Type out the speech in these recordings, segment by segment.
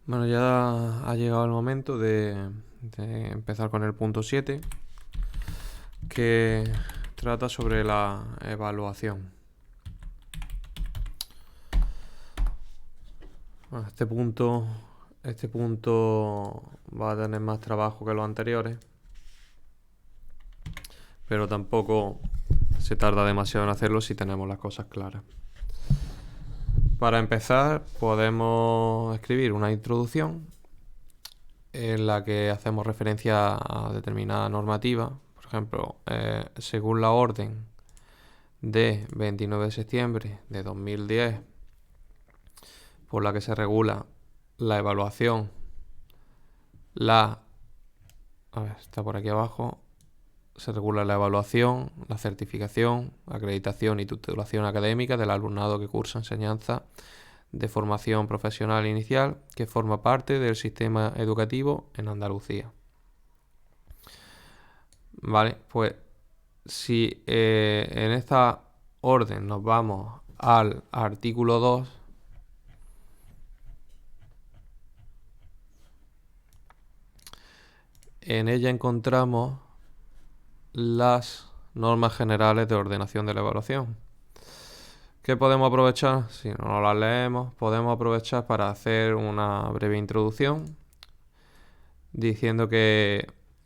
Bueno, ya ha llegado el momento de empezar con el punto 7, que trata sobre la evaluación. Bueno, este punto va a tener más trabajo que los anteriores, pero tampoco se tarda demasiado en hacerlo si tenemos las cosas claras. Para empezar, podemos escribir una introducción en la que hacemos referencia a determinada normativa. Por ejemplo, según la orden de 29 de septiembre de 2010, por la que se regula la evaluación, está por aquí abajo, se regula la evaluación, la certificación, acreditación y titulación académica del alumnado que cursa enseñanza de formación profesional inicial que forma parte del sistema educativo en Andalucía. Vale, pues si en esta orden nos vamos al artículo 2, en ella encontramos las normas generales de ordenación de la evaluación. ¿Qué podemos aprovechar? Si no las leemos, podemos aprovechar para hacer una breve introducción diciendo que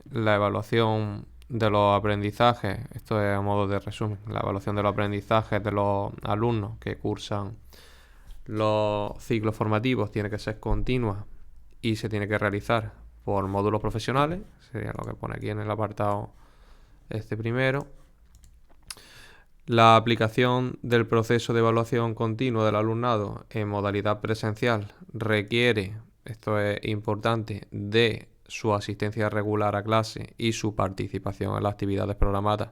la evaluación de los aprendizajes, esto es a modo de resumen, la evaluación de los aprendizajes de los alumnos que cursan los ciclos formativos tiene que ser continua y se tiene que realizar por módulos profesionales, sería lo que pone aquí en el apartado este primero. La aplicación del proceso de evaluación continua del alumnado en modalidad presencial requiere, esto es importante, de su asistencia regular a clase y su participación en las actividades programadas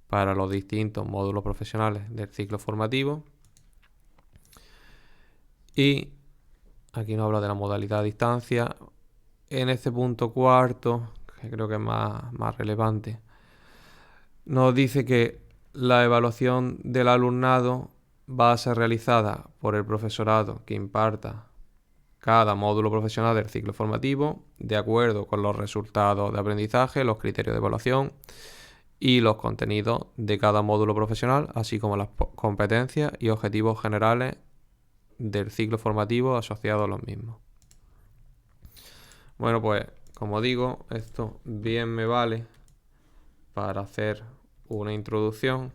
para los distintos módulos profesionales del ciclo formativo. Y aquí nos habla de la modalidad a distancia. En este punto cuarto, que creo que es más relevante, nos dice que la evaluación del alumnado va a ser realizada por el profesorado que imparta cada módulo profesional del ciclo formativo, de acuerdo con los resultados de aprendizaje, los criterios de evaluación y los contenidos de cada módulo profesional, así como las competencias y objetivos generales del ciclo formativo asociados a los mismos. Bueno, pues como digo, esto bien me vale para hacer una introducción.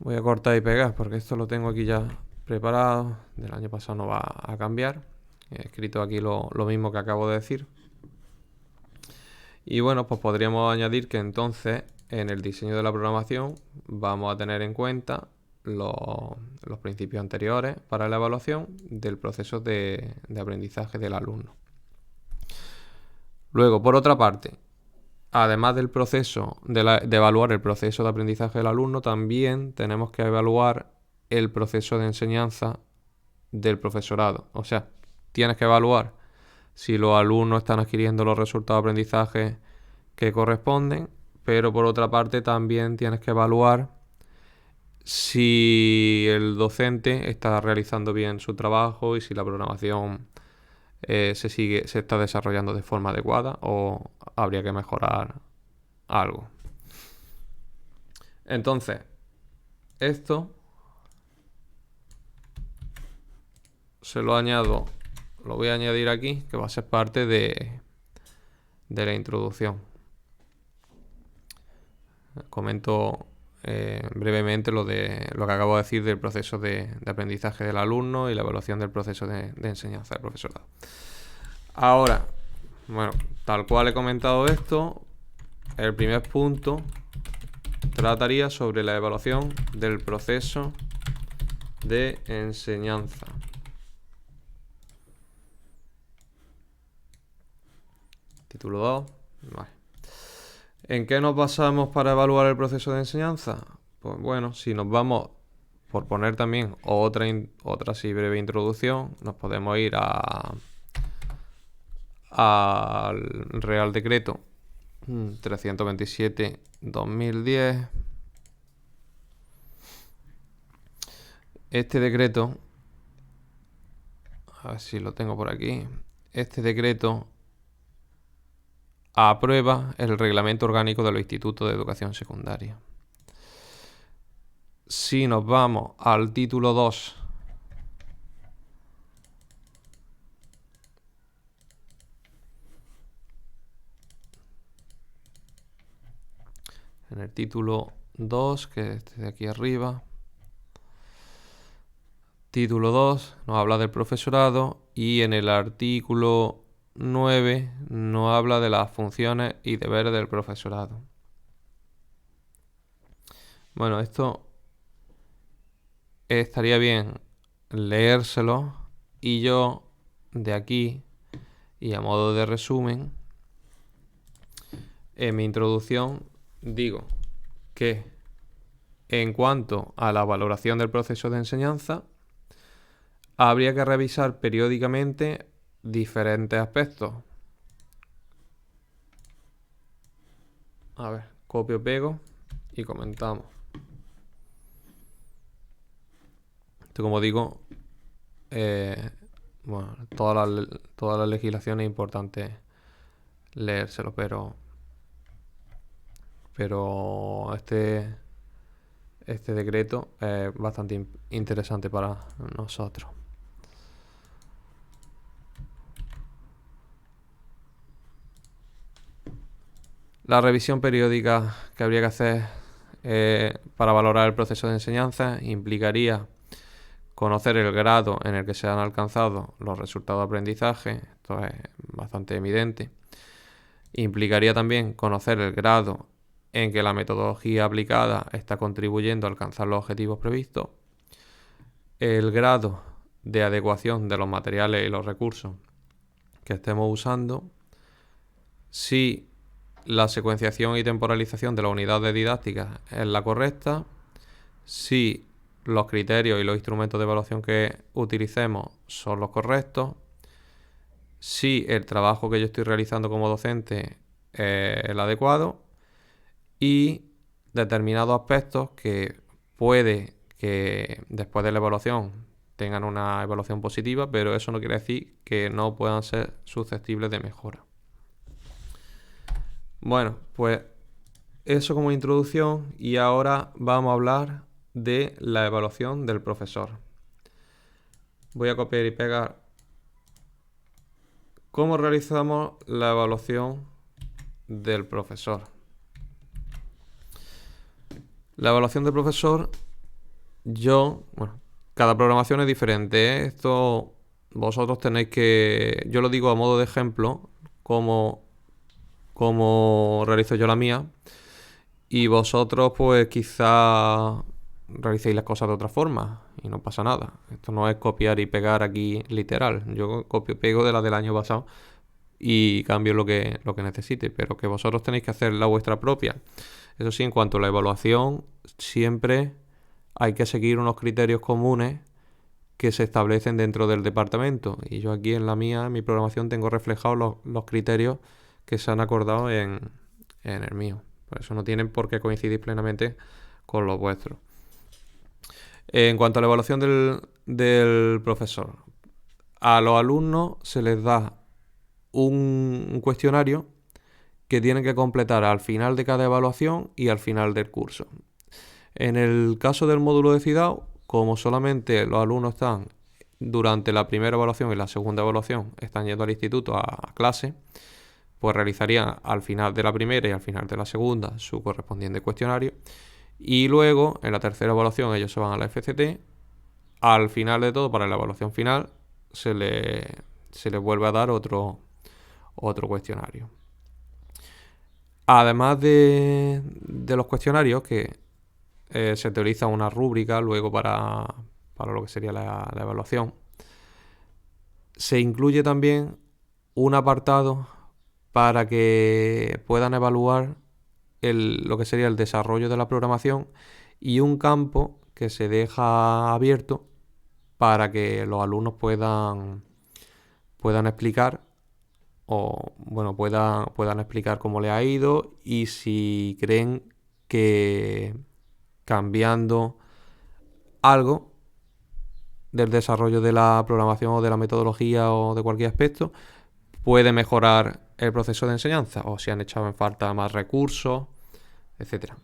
Voy a cortar y pegar porque esto lo tengo aquí ya preparado. Del año pasado no va a cambiar. He escrito aquí lo mismo que acabo de decir. Y bueno, pues podríamos añadir que entonces en el diseño de la programación vamos a tener en cuenta los principios anteriores para la evaluación del proceso de aprendizaje del alumno. Luego, por otra parte, además del proceso de evaluar el proceso de aprendizaje del alumno, también tenemos que evaluar el proceso de enseñanza del profesorado. O sea, tienes que evaluar si los alumnos están adquiriendo los resultados de aprendizaje que corresponden, pero por otra parte también tienes que evaluar si el docente está realizando bien su trabajo y si la programación se está desarrollando de forma adecuada o habría que mejorar algo. Entonces, esto lo voy a añadir aquí, que va a ser parte de la introducción. Comento brevemente lo que acabo de decir del proceso de aprendizaje del alumno y la evaluación del proceso de enseñanza del profesorado. Ahora, bueno, tal cual he comentado esto, el primer punto trataría sobre la evaluación del proceso de enseñanza. Título 2. Vale. ¿En qué nos basamos para evaluar el proceso de enseñanza? Pues bueno, si nos vamos, por poner también otra así breve introducción, nos podemos ir al Real Decreto 327/2010. Este decreto, a ver si lo tengo por aquí. Este decreto aprueba el reglamento orgánico de los institutos de educación secundaria. Si nos vamos al título 2, en el título 2, que es este de aquí arriba, título 2 nos habla del profesorado y en el artículo 9 nos habla de las funciones y deberes del profesorado. Bueno, esto estaría bien leérselo y yo de aquí y a modo de resumen en mi introducción digo que en cuanto a la valoración del proceso de enseñanza habría que revisar periódicamente diferentes aspectos. A ver, copio, pego y comentamos. Esto, como digo, bueno, toda la legislación es importante leérselo, pero este decreto es bastante interesante para nosotros. La revisión periódica que habría que hacer para valorar el proceso de enseñanza implicaría conocer el grado en el que se han alcanzado los resultados de aprendizaje, esto es bastante evidente. Implicaría también conocer el grado en que la metodología aplicada está contribuyendo a alcanzar los objetivos previstos, el grado de adecuación de los materiales y los recursos que estemos usando, si la secuenciación y temporalización de las unidades didácticas es la correcta, si los criterios y los instrumentos de evaluación que utilicemos son los correctos, si el trabajo que yo estoy realizando como docente es el adecuado y determinados aspectos que puede que después de la evaluación tengan una evaluación positiva, pero eso no quiere decir que no puedan ser susceptibles de mejora. Bueno, pues eso como introducción y ahora vamos a hablar de la evaluación del profesor. Voy a copiar y pegar. ¿Cómo realizamos la evaluación del profesor? La evaluación del profesor, cada programación es diferente, ¿eh? Esto vosotros tenéis que, yo lo digo a modo de ejemplo, como realizo yo la mía, y vosotros pues quizá realicéis las cosas de otra forma y no pasa nada. Esto no es copiar y pegar aquí literal. Yo copio y pego de la del año pasado y cambio lo que necesite, pero que vosotros tenéis que hacer la vuestra propia. Eso sí, en cuanto a la evaluación, siempre hay que seguir unos criterios comunes que se establecen dentro del departamento. Y yo aquí en la mía, en mi programación, tengo reflejados los criterios que se han acordado en el mío. Por eso no tienen por qué coincidir plenamente con los vuestros. En cuanto a la evaluación del profesor, a los alumnos se les da un cuestionario que tienen que completar al final de cada evaluación y al final del curso. En el caso del módulo de CIDAO, como solamente los alumnos están durante la primera evaluación y la segunda evaluación, están yendo al instituto a clase, pues realizarían al final de la primera y al final de la segunda su correspondiente cuestionario. Y luego, en la tercera evaluación, ellos se van a la FCT. Al final de todo, para la evaluación final, se le vuelve a dar otro cuestionario. Además de los cuestionarios, que se utiliza una rúbrica luego para lo que sería la evaluación, se incluye también un apartado para que puedan evaluar lo que sería el desarrollo de la programación y un campo que se deja abierto para que los alumnos puedan explicar puedan explicar cómo le ha ido y si creen que cambiando algo del desarrollo de la programación o de la metodología o de cualquier aspecto, puede mejorar el proceso de enseñanza, o si han echado en falta más recursos, etcétera.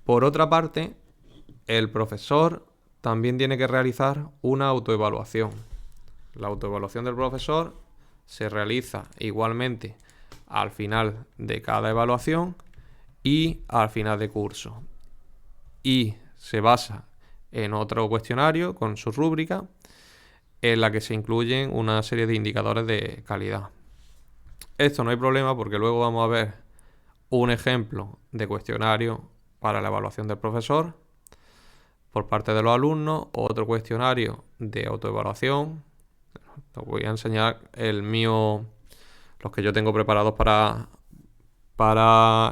Por otra parte, el profesor también tiene que realizar una autoevaluación. La autoevaluación del profesor se realiza igualmente al final de cada evaluación y al final de curso. Y se basa en otro cuestionario con su rúbrica en la que se incluyen una serie de indicadores de calidad. Esto no hay problema porque luego vamos a ver un ejemplo de cuestionario para la evaluación del profesor por parte de los alumnos, otro cuestionario de autoevaluación. Os voy a enseñar el mío, los que yo tengo preparados para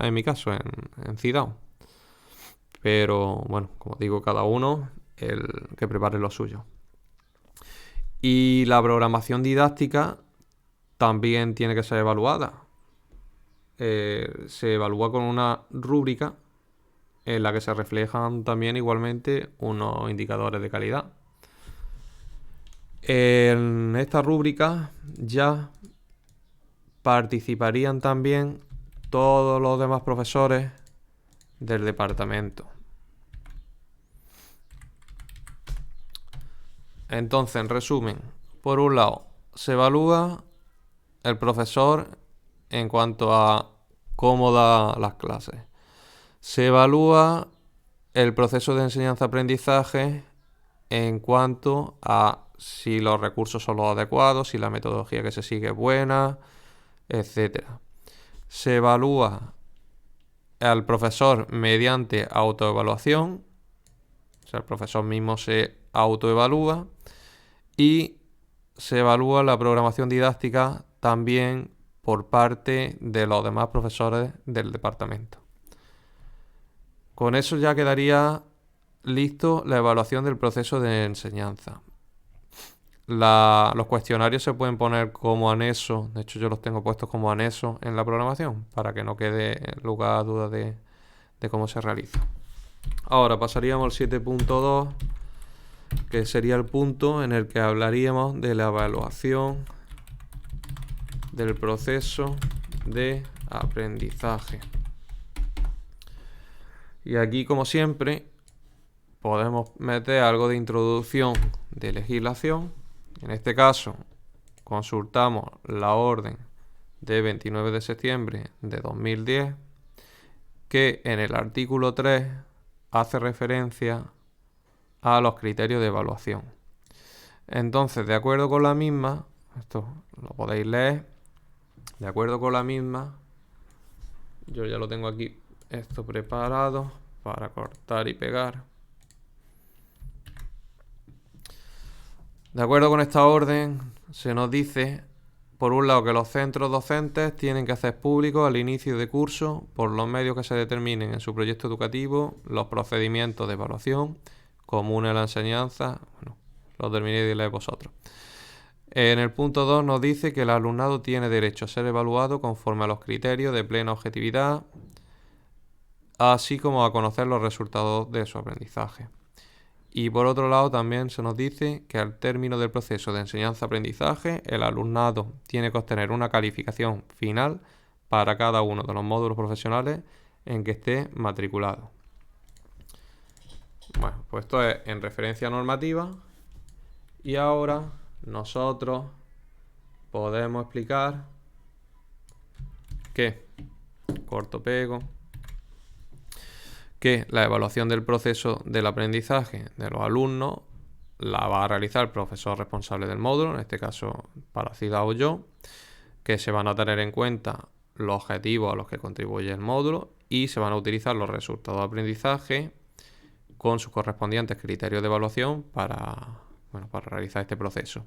en mi caso, en CIDAO. Pero bueno, como digo, cada uno el que prepare lo suyo. Y la programación didáctica también tiene que ser evaluada. Se evalúa con una rúbrica en la que se reflejan también igualmente unos indicadores de calidad. En esta rúbrica ya participarían también todos los demás profesores del departamento. Entonces, en resumen, por un lado, se evalúa el profesor en cuanto a cómo da las clases. Se evalúa el proceso de enseñanza-aprendizaje en cuanto a si los recursos son los adecuados, si la metodología que se sigue es buena, etc. Se evalúa al profesor mediante autoevaluación, o sea, el profesor mismo se autoevalúa, y se evalúa la programación didáctica también por parte de los demás profesores del departamento. Con eso ya quedaría listo la evaluación del proceso de enseñanza. Los cuestionarios se pueden poner como anexo, de hecho yo los tengo puestos como anexo en la programación para que no quede lugar a dudas de cómo se realiza. Ahora pasaríamos al 7.2, que sería el punto en el que hablaríamos de la evaluación del proceso de aprendizaje. Y aquí, como siempre, podemos meter algo de introducción de legislación. En este caso, consultamos la orden de 29 de septiembre de 2010, que en el artículo 3 hace referencia a los criterios de evaluación. Entonces, de acuerdo con la misma, esto lo podéis leer, de acuerdo con la misma, yo ya lo tengo aquí esto preparado para cortar y pegar. De acuerdo con esta orden, se nos dice, por un lado, que los centros docentes tienen que hacer público al inicio de curso, por los medios que se determinen en su proyecto educativo, los procedimientos de evaluación comunes a la enseñanza. Bueno, lo terminé de leer vosotros. En el punto 2 nos dice que el alumnado tiene derecho a ser evaluado conforme a los criterios de plena objetividad, así como a conocer los resultados de su aprendizaje. Y por otro lado también se nos dice que al término del proceso de enseñanza-aprendizaje, el alumnado tiene que obtener una calificación final para cada uno de los módulos profesionales en que esté matriculado. Bueno, pues esto es en referencia normativa. Y ahora nosotros podemos explicar que, corto pego, que la evaluación del proceso del aprendizaje de los alumnos la va a realizar el profesor responsable del módulo, en este caso para CIDAO yo, que se van a tener en cuenta los objetivos a los que contribuye el módulo y se van a utilizar los resultados de aprendizaje con sus correspondientes criterios de evaluación para realizar este proceso.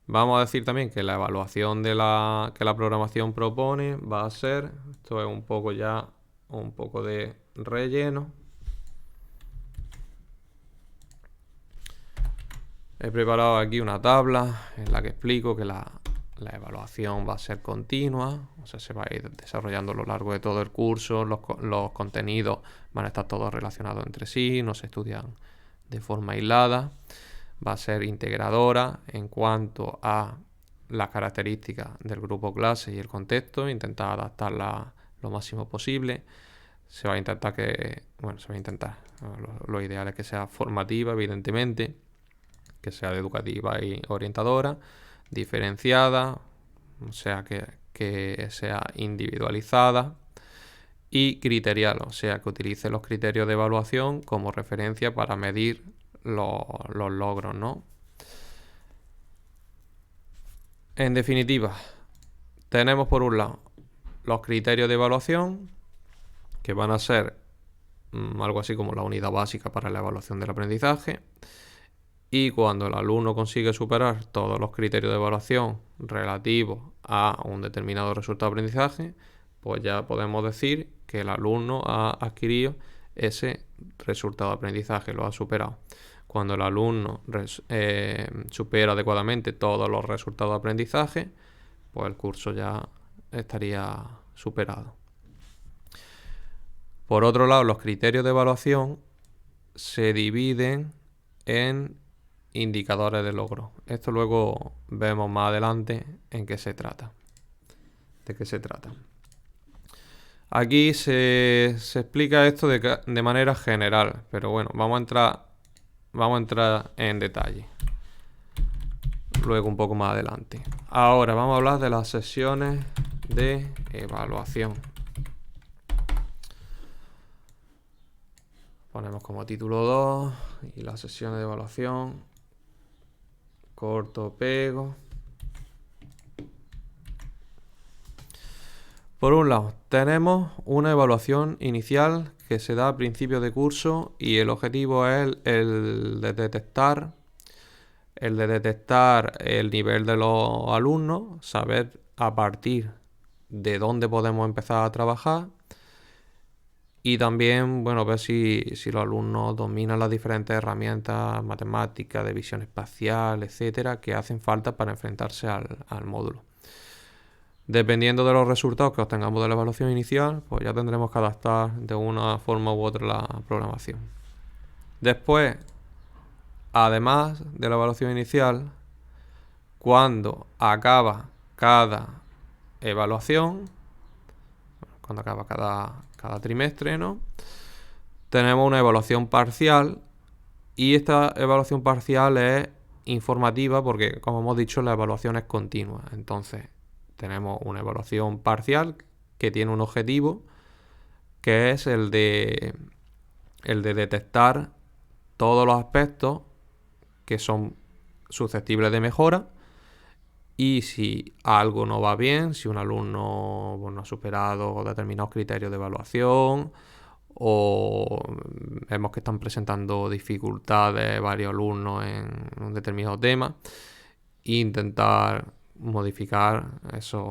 Vamos a decir también que la evaluación que la programación propone va a ser, esto es un poco de relleno. He preparado aquí una tabla en la que explico que la evaluación va a ser continua, o sea, se va a ir desarrollando a lo largo de todo el curso, los contenidos van a estar todos relacionados entre sí, no se estudian de forma aislada, va a ser integradora en cuanto a las características del grupo clase y el contexto, intentar adaptarla lo máximo posible. Se va a intentar lo ideal es que sea formativa, evidentemente, que sea educativa y orientadora, diferenciada, o sea que sea individualizada, y criterial, o sea que utilice los criterios de evaluación como referencia para medir los logros, ¿no? En definitiva, tenemos por un lado los criterios de evaluación, que van a ser algo así como la unidad básica para la evaluación del aprendizaje. Y cuando el alumno consigue superar todos los criterios de evaluación relativos a un determinado resultado de aprendizaje, pues ya podemos decir que el alumno ha adquirido ese resultado de aprendizaje, lo ha superado. Cuando el alumno supera adecuadamente todos los resultados de aprendizaje, pues el curso ya estaría superado. Por otro lado, los criterios de evaluación se dividen en indicadores de logro. Esto luego vemos más adelante en qué se trata. ¿De qué se trata? Aquí se explica esto de manera general, pero bueno, vamos a entrar en detalle luego un poco más adelante. Ahora vamos a hablar de las sesiones de evaluación. Ponemos como título 2 y las sesiones de evaluación. Corto, pego. Por un lado, tenemos una evaluación inicial que se da a principio de curso y el objetivo es el de detectar el nivel de los alumnos, saber a partir de dónde podemos empezar a trabajar y también, bueno, ver si los alumnos dominan las diferentes herramientas matemáticas, de visión espacial, etcétera, que hacen falta para enfrentarse al módulo. Dependiendo de los resultados que obtengamos de la evaluación inicial, pues ya tendremos que adaptar de una forma u otra la programación. Después, además de la evaluación inicial, cuando acaba cada evaluación, cuando acaba cada trimestre, ¿no? Tenemos una evaluación parcial y esta evaluación parcial es informativa porque, como hemos dicho, la evaluación es continua. Entonces, tenemos una evaluación parcial que tiene un objetivo que es el de detectar todos los aspectos que son susceptibles de mejora y si algo no va bien, si un alumno no ha superado determinados criterios de evaluación o vemos que están presentando dificultades varios alumnos en un determinado tema, e intentar modificar esos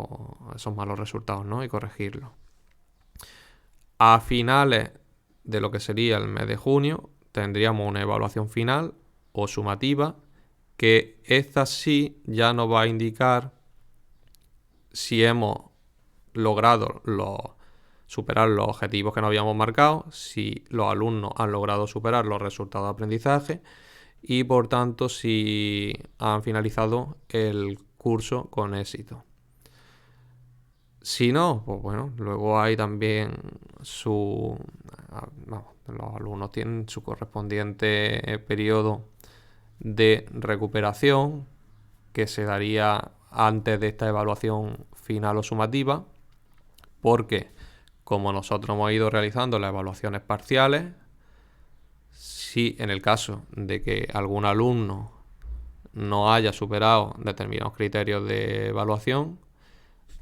malos resultados, ¿no? Y corregirlos. A finales de lo que sería el mes de junio tendríamos una evaluación final o sumativa, que esta sí ya nos va a indicar si hemos logrado superar los objetivos que nos habíamos marcado, si los alumnos han logrado superar los resultados de aprendizaje y por tanto si han finalizado el curso con éxito. Si no, pues bueno, luego hay también los alumnos tienen su correspondiente periodo de recuperación que se daría antes de esta evaluación final o sumativa, porque como nosotros hemos ido realizando las evaluaciones parciales, si en el caso de que algún alumno no haya superado determinados criterios de evaluación,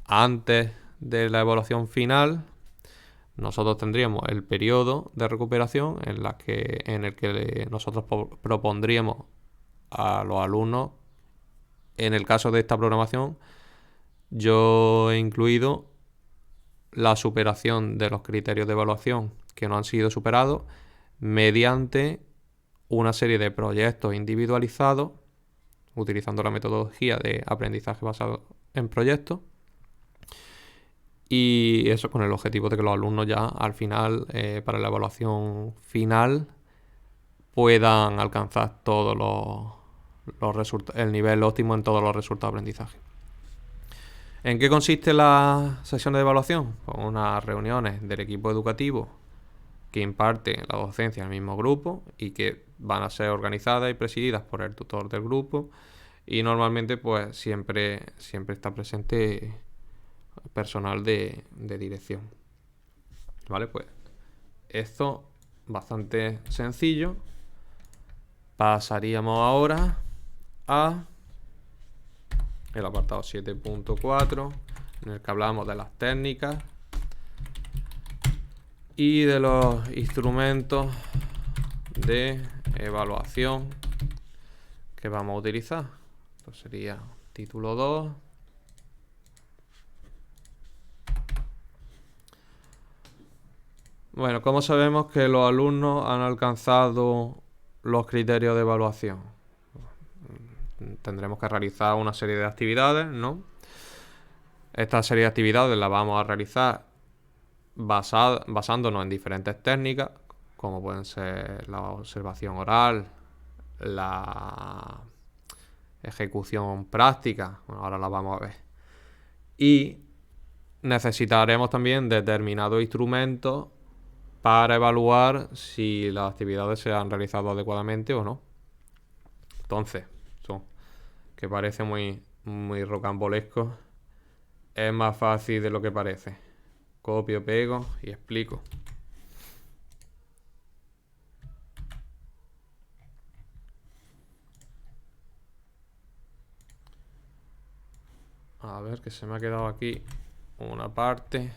antes de la evaluación final, nosotros tendríamos el periodo de recuperación en el que nosotros propondríamos a los alumnos. En el caso de esta programación, yo he incluido la superación de los criterios de evaluación que no han sido superados mediante una serie de proyectos individualizados utilizando la metodología de aprendizaje basado en proyectos, y eso con el objetivo de que los alumnos ya al final, para la evaluación final, puedan alcanzar todos el nivel óptimo en todos los resultados de aprendizaje. ¿En qué consiste la sesión de evaluación? Pues unas reuniones del equipo educativo que imparte la docencia en el mismo grupo y que van a ser organizadas y presididas por el tutor del grupo, y normalmente pues siempre está presente personal de dirección. Vale, pues esto bastante sencillo. Pasaríamos ahora a el apartado 7.4, en el que hablamos de las técnicas y de los instrumentos de evaluación que vamos a utilizar. Esto sería título 2. Bueno, ¿cómo sabemos que los alumnos han alcanzado los criterios de evaluación? Tendremos que realizar una serie de actividades, ¿no? Esta serie de actividades la vamos a realizar basándonos en diferentes técnicas, como pueden ser la observación oral, la ejecución práctica, bueno, ahora la vamos a ver. Y necesitaremos también determinados instrumentos para evaluar si las actividades se han realizado adecuadamente o no. Entonces, que parece muy rocambolesco, es más fácil de lo que parece. Copio, pego y explico. A ver, que se me ha quedado aquí una parte.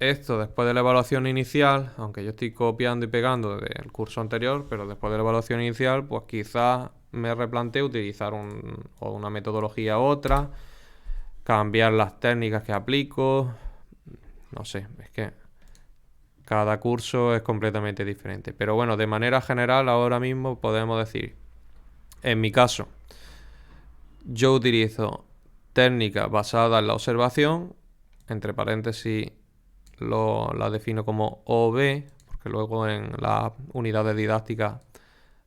Esto después de la evaluación inicial, aunque yo estoy copiando y pegando del curso anterior, pero después de la evaluación inicial, pues quizás me replanteo utilizar una metodología u otra, cambiar las técnicas que aplico. No sé, es que cada curso es completamente diferente. Pero bueno, de manera general ahora mismo podemos decir, en mi caso, yo utilizo técnicas basadas en la observación, entre paréntesis la defino como OB, porque luego en las unidades didácticas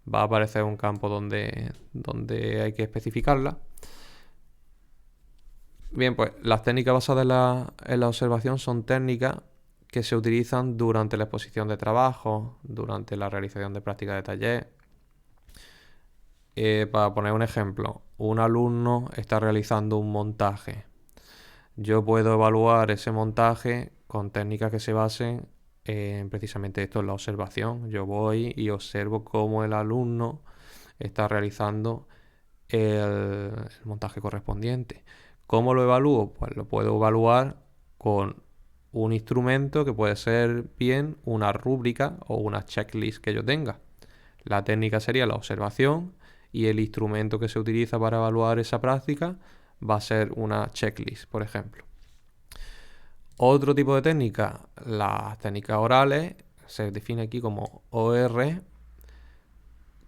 va a aparecer un campo donde hay que especificarla. Bien, pues las técnicas basadas en la observación son técnicas que se utilizan durante la exposición de trabajo, durante la realización de prácticas de taller. Para poner un ejemplo, un alumno está realizando un montaje. Yo puedo evaluar ese montaje con técnicas que se basen en precisamente esto, en la observación. Yo voy y observo cómo el alumno está realizando el montaje correspondiente. ¿Cómo lo evalúo? Pues lo puedo evaluar con un instrumento que puede ser bien una rúbrica o una checklist que yo tenga. La técnica sería la observación y el instrumento que se utiliza para evaluar esa práctica va a ser una checklist, por ejemplo. Otro tipo de técnica, las técnicas orales, se define aquí como OR,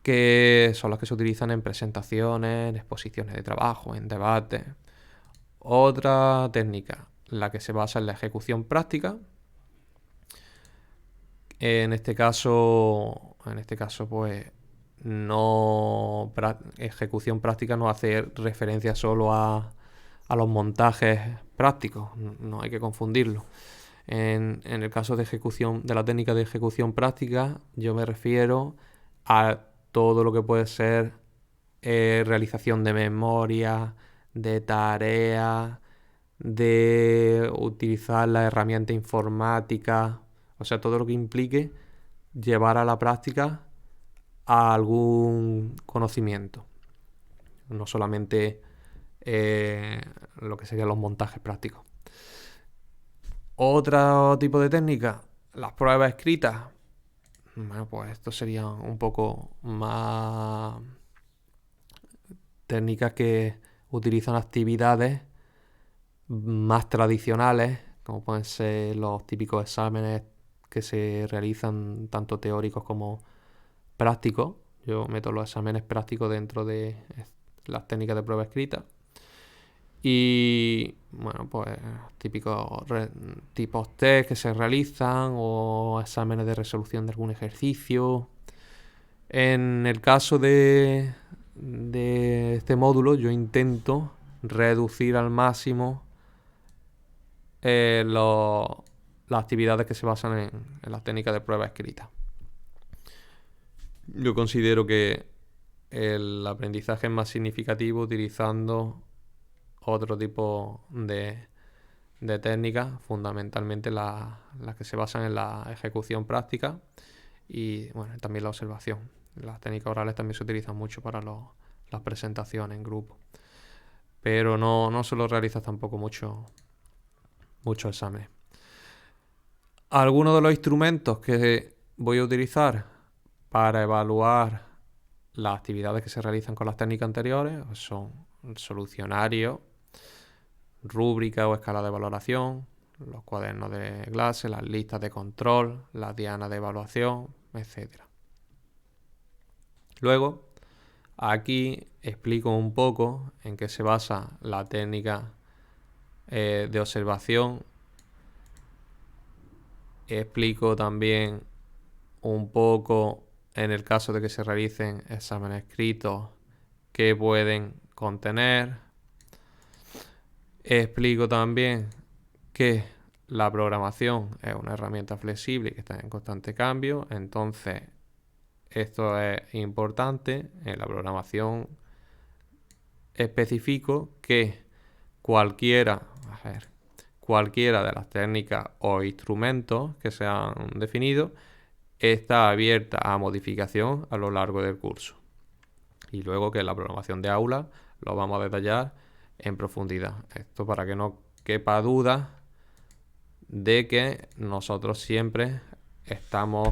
que son las que se utilizan en presentaciones, en exposiciones de trabajo, en debates. Otra técnica, la que se basa en la ejecución práctica. En este caso, pues, ejecución práctica no hace referencia solo a los montajes prácticos, no hay que confundirlo. En el caso de la técnica de ejecución práctica, yo me refiero a todo lo que puede ser realización de memoria, de tareas, de utilizar la herramienta informática, o sea, todo lo que implique llevar a la práctica a algún conocimiento, no solamente lo que serían los montajes prácticos. Otro tipo de técnica, las pruebas escritas. Bueno, pues esto sería un poco más técnicas que utilizan actividades más tradicionales, como pueden ser los típicos exámenes que se realizan tanto teóricos como prácticos. Yo meto los exámenes prácticos dentro de las técnicas de prueba escrita. Y bueno, pues típicos tipos test que se realizan o exámenes de resolución de algún ejercicio. En el caso de este módulo, yo intento reducir al máximo las actividades que se basan en las técnicas de prueba escrita. Yo considero que el aprendizaje es más significativo utilizando otro tipo de técnicas, fundamentalmente las que se basan en la ejecución práctica y bueno, también la observación. Las técnicas orales también se utilizan mucho para las presentaciones en grupo, pero no solo realizas tampoco muchos exámenes. Algunos de los instrumentos que voy a utilizar para evaluar las actividades que se realizan con las técnicas anteriores son el solucionario, rúbrica o escala de valoración, los cuadernos de clase, las listas de control, las dianas de evaluación, etc. Luego, aquí explico un poco en qué se basa la técnica de observación. Explico también un poco en el caso de que se realicen exámenes escritos que pueden contener. Explico también que la programación es una herramienta flexible que está en constante cambio, entonces esto es importante. En la programación especifico que cualquiera de las técnicas o instrumentos que se han definido está abierta a modificación a lo largo del curso. Y luego que la programación de aula lo vamos a detallar en profundidad. Esto para que no quepa duda de que nosotros siempre estamos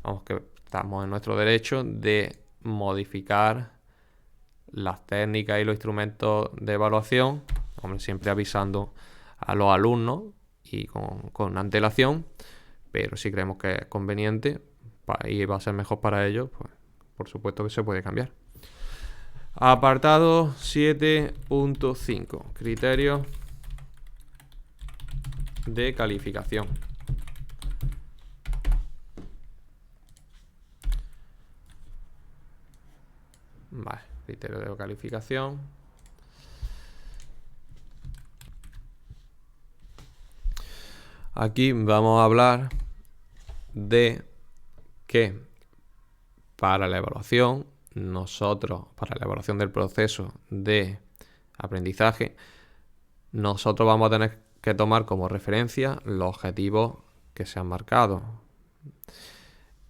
en nuestro derecho de modificar las técnicas y los instrumentos de evaluación, siempre avisando a los alumnos y con antelación, pero si creemos que es conveniente y va a ser mejor para ellos, pues por supuesto que se puede cambiar. Apartado 7.5. Criterios de calificación. Vale, criterio de calificación. Aquí vamos a hablar de que para la evaluación del proceso de aprendizaje, nosotros vamos a tener que tomar como referencia los objetivos que se han marcado.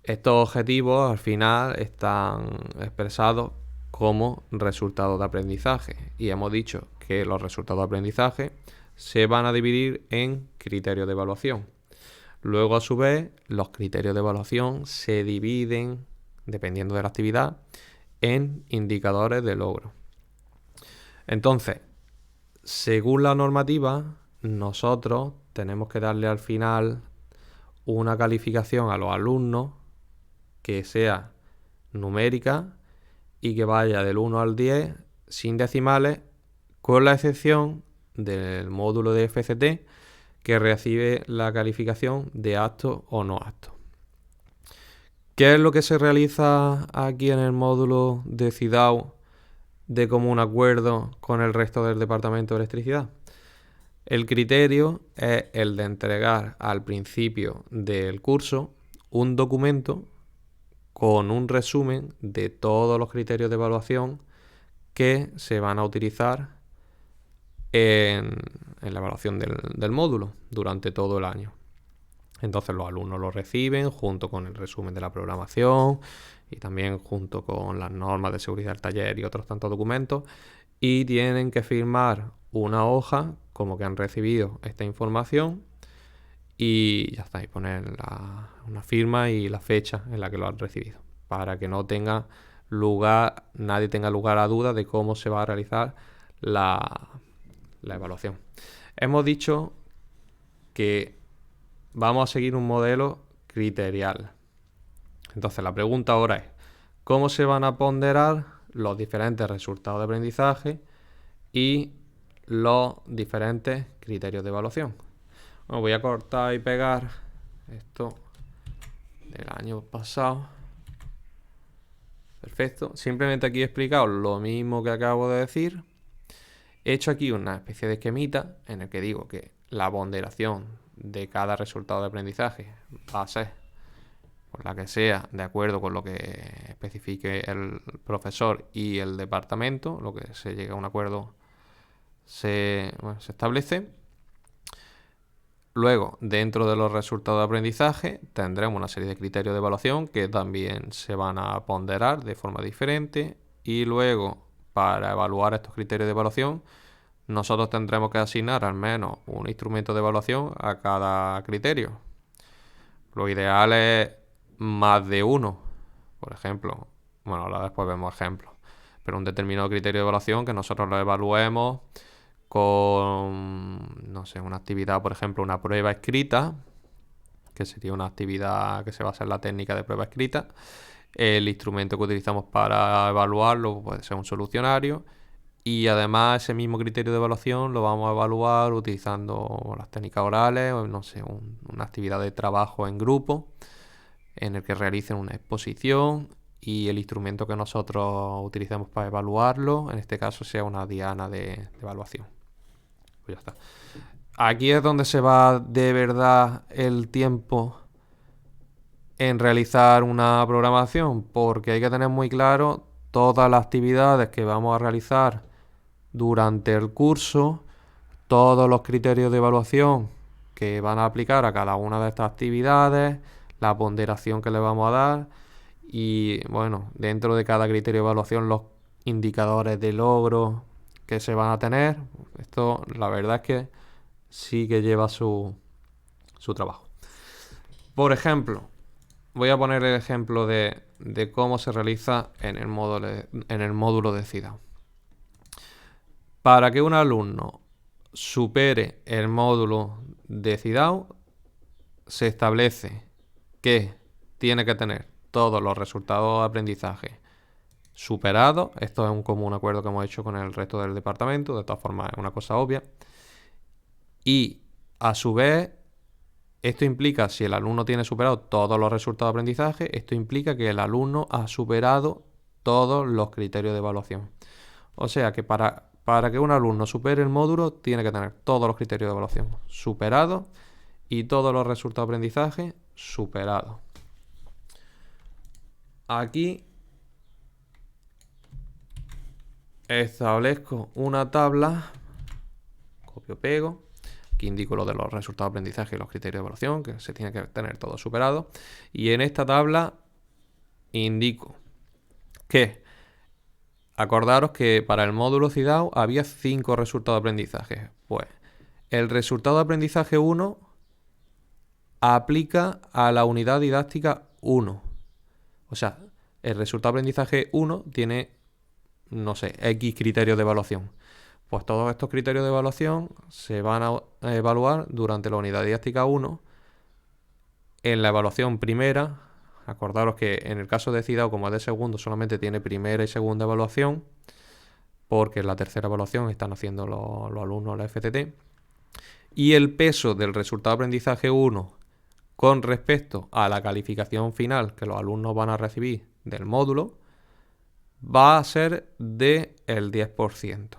Estos objetivos al final están expresados como resultados de aprendizaje y hemos dicho que los resultados de aprendizaje se van a dividir en criterios de evaluación. Luego, a su vez, los criterios de evaluación se dividen, dependiendo de la actividad, en indicadores de logro. Entonces, según la normativa, nosotros tenemos que darle al final una calificación a los alumnos que sea numérica y que vaya del 1 al 10 sin decimales, con la excepción del módulo de FCT que recibe la calificación de apto o no apto. ¿Qué es lo que se realiza aquí en el módulo de CIDAU de común acuerdo con el resto del Departamento de Electricidad? El criterio es el de entregar al principio del curso un documento con un resumen de todos los criterios de evaluación que se van a utilizar en la evaluación del módulo durante todo el año. Entonces los alumnos lo reciben junto con el resumen de la programación y también junto con las normas de seguridad del taller y otros tantos documentos, y tienen que firmar una hoja como que han recibido esta información y ya está, y poner una firma y la fecha en la que lo han recibido, para que nadie tenga lugar a duda de cómo se va a realizar la evaluación. Hemos dicho que vamos a seguir un modelo criterial. Entonces la pregunta ahora es, ¿cómo se van a ponderar los diferentes resultados de aprendizaje y los diferentes criterios de evaluación. Bueno, voy a cortar y pegar esto del año pasado. Perfecto. Simplemente aquí he explicado lo mismo que acabo de decir. He hecho aquí una especie de esquemita en el que digo que la ponderación de cada resultado de aprendizaje va a ser por la que sea, de acuerdo con lo que especifique el profesor y el departamento, lo que se llegue a un acuerdo se establece. Luego, dentro de los resultados de aprendizaje, tendremos una serie de criterios de evaluación que también se van a ponderar de forma diferente. Y luego, para evaluar estos criterios de evaluación, nosotros tendremos que asignar al menos un instrumento de evaluación a cada criterio. Lo ideal es más de uno. Por ejemplo, bueno, ahora después vemos ejemplos. Pero un determinado criterio de evaluación que nosotros lo evaluemos con, no sé, una actividad, por ejemplo, una prueba escrita, que sería una actividad que se basa en la técnica de prueba escrita. El instrumento que utilizamos para evaluarlo puede ser un solucionario. Y además ese mismo criterio de evaluación lo vamos a evaluar utilizando las técnicas orales o, no sé, una actividad de trabajo en grupo en el que realicen una exposición y el instrumento que nosotros utilicemos para evaluarlo, en este caso, sea una diana de evaluación. Pues ya está. Aquí es donde se va de verdad el tiempo en realizar una programación, porque hay que tener muy claro todas las actividades que vamos a realizar durante el curso, todos los criterios de evaluación que van a aplicar a cada una de estas actividades, la ponderación que le vamos a dar y, bueno, dentro de cada criterio de evaluación los indicadores de logro que se van a tener. Esto, la verdad es que sí que lleva su trabajo. Por ejemplo, voy a poner el ejemplo de cómo se realiza en el módulo de CIDAO. Para que un alumno supere el módulo de CIDAO, se establece que tiene que tener todos los resultados de aprendizaje superados. Esto es un común acuerdo que hemos hecho con el resto del departamento, de todas formas es una cosa obvia. Y a su vez, esto implica, si el alumno tiene superado todos los resultados de aprendizaje, esto implica que el alumno ha superado todos los criterios de evaluación. O sea que para que un alumno supere el módulo, tiene que tener todos los criterios de evaluación superados y todos los resultados de aprendizaje superados. Aquí establezco una tabla, copio-pego, aquí indico lo de los resultados de aprendizaje y los criterios de evaluación, que se tiene que tener todo superado. Y en esta tabla indico que, acordaros que para el módulo CIDAO había 5 resultados de aprendizaje. Pues el resultado de aprendizaje 1 aplica a la unidad didáctica 1. O sea, el resultado de aprendizaje 1 tiene, no sé, X criterios de evaluación. Pues todos estos criterios de evaluación se van a evaluar durante la unidad didáctica 1. En la evaluación primera, acordaros que en el caso de CIDAO, como es de segundo, solamente tiene primera y segunda evaluación, porque en la tercera evaluación están haciendo los alumnos la FTT. Y el peso del resultado de aprendizaje 1 con respecto a la calificación final que los alumnos van a recibir del módulo va a ser del 10%.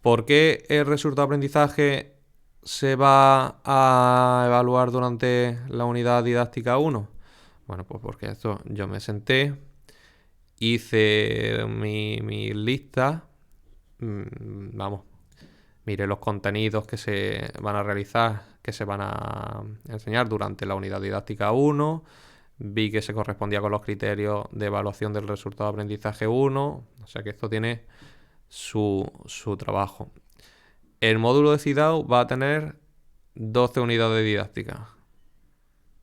¿Por qué el resultado de aprendizaje se va a evaluar durante la unidad didáctica 1? Bueno, pues porque esto yo me senté, hice mi lista, miré los contenidos que se van a realizar, que se van a enseñar durante la unidad didáctica 1, vi que se correspondía con los criterios de evaluación del resultado de aprendizaje 1, o sea que esto tiene su trabajo. El módulo de CIDAO va a tener 12 unidades didácticas.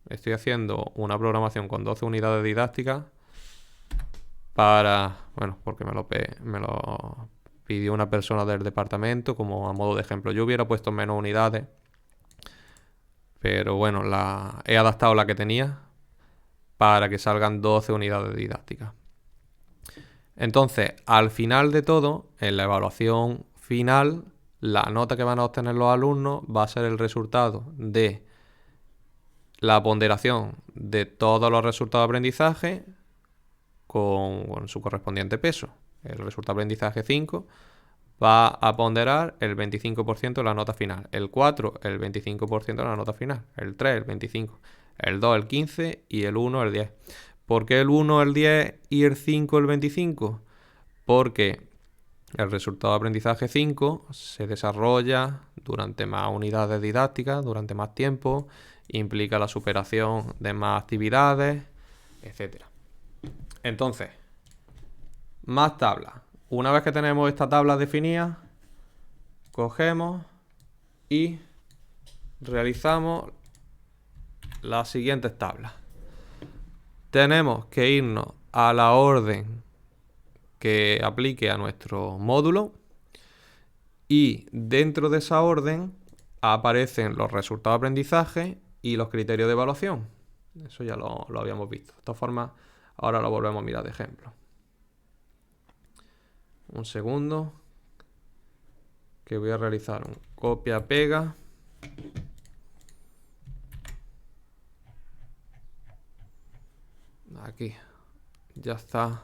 Estoy haciendo una programación con 12 unidades didácticas para, bueno, porque me lo pidió una persona del departamento como a modo de ejemplo. Yo hubiera puesto menos unidades, pero bueno, he adaptado la que tenía para que salgan 12 unidades didácticas. Entonces, al final de todo, en la evaluación final, la nota que van a obtener los alumnos va a ser el resultado de la ponderación de todos los resultados de aprendizaje con su correspondiente peso. El resultado de aprendizaje 5 va a ponderar el 25% de la nota final. El 4, el 25% de la nota final. El 3, el 25%. El 2, el 15% y el 1, el 10%. ¿Por qué el 1, el 10 y el 5, el 25%? Porque el resultado de aprendizaje 5 se desarrolla durante más unidades didácticas, durante más tiempo, implica la superación de más actividades, etc. Entonces, más tablas. Una vez que tenemos esta tabla definida, cogemos y realizamos las siguientes tablas. Tenemos que irnos a la orden que aplique a nuestro módulo y dentro de esa orden aparecen los resultados de aprendizaje y los criterios de evaluación. Eso ya lo habíamos visto. De todas formas, ahora lo volvemos a mirar de ejemplo. Un segundo, que voy a realizar un copia-pega. Aquí, ya está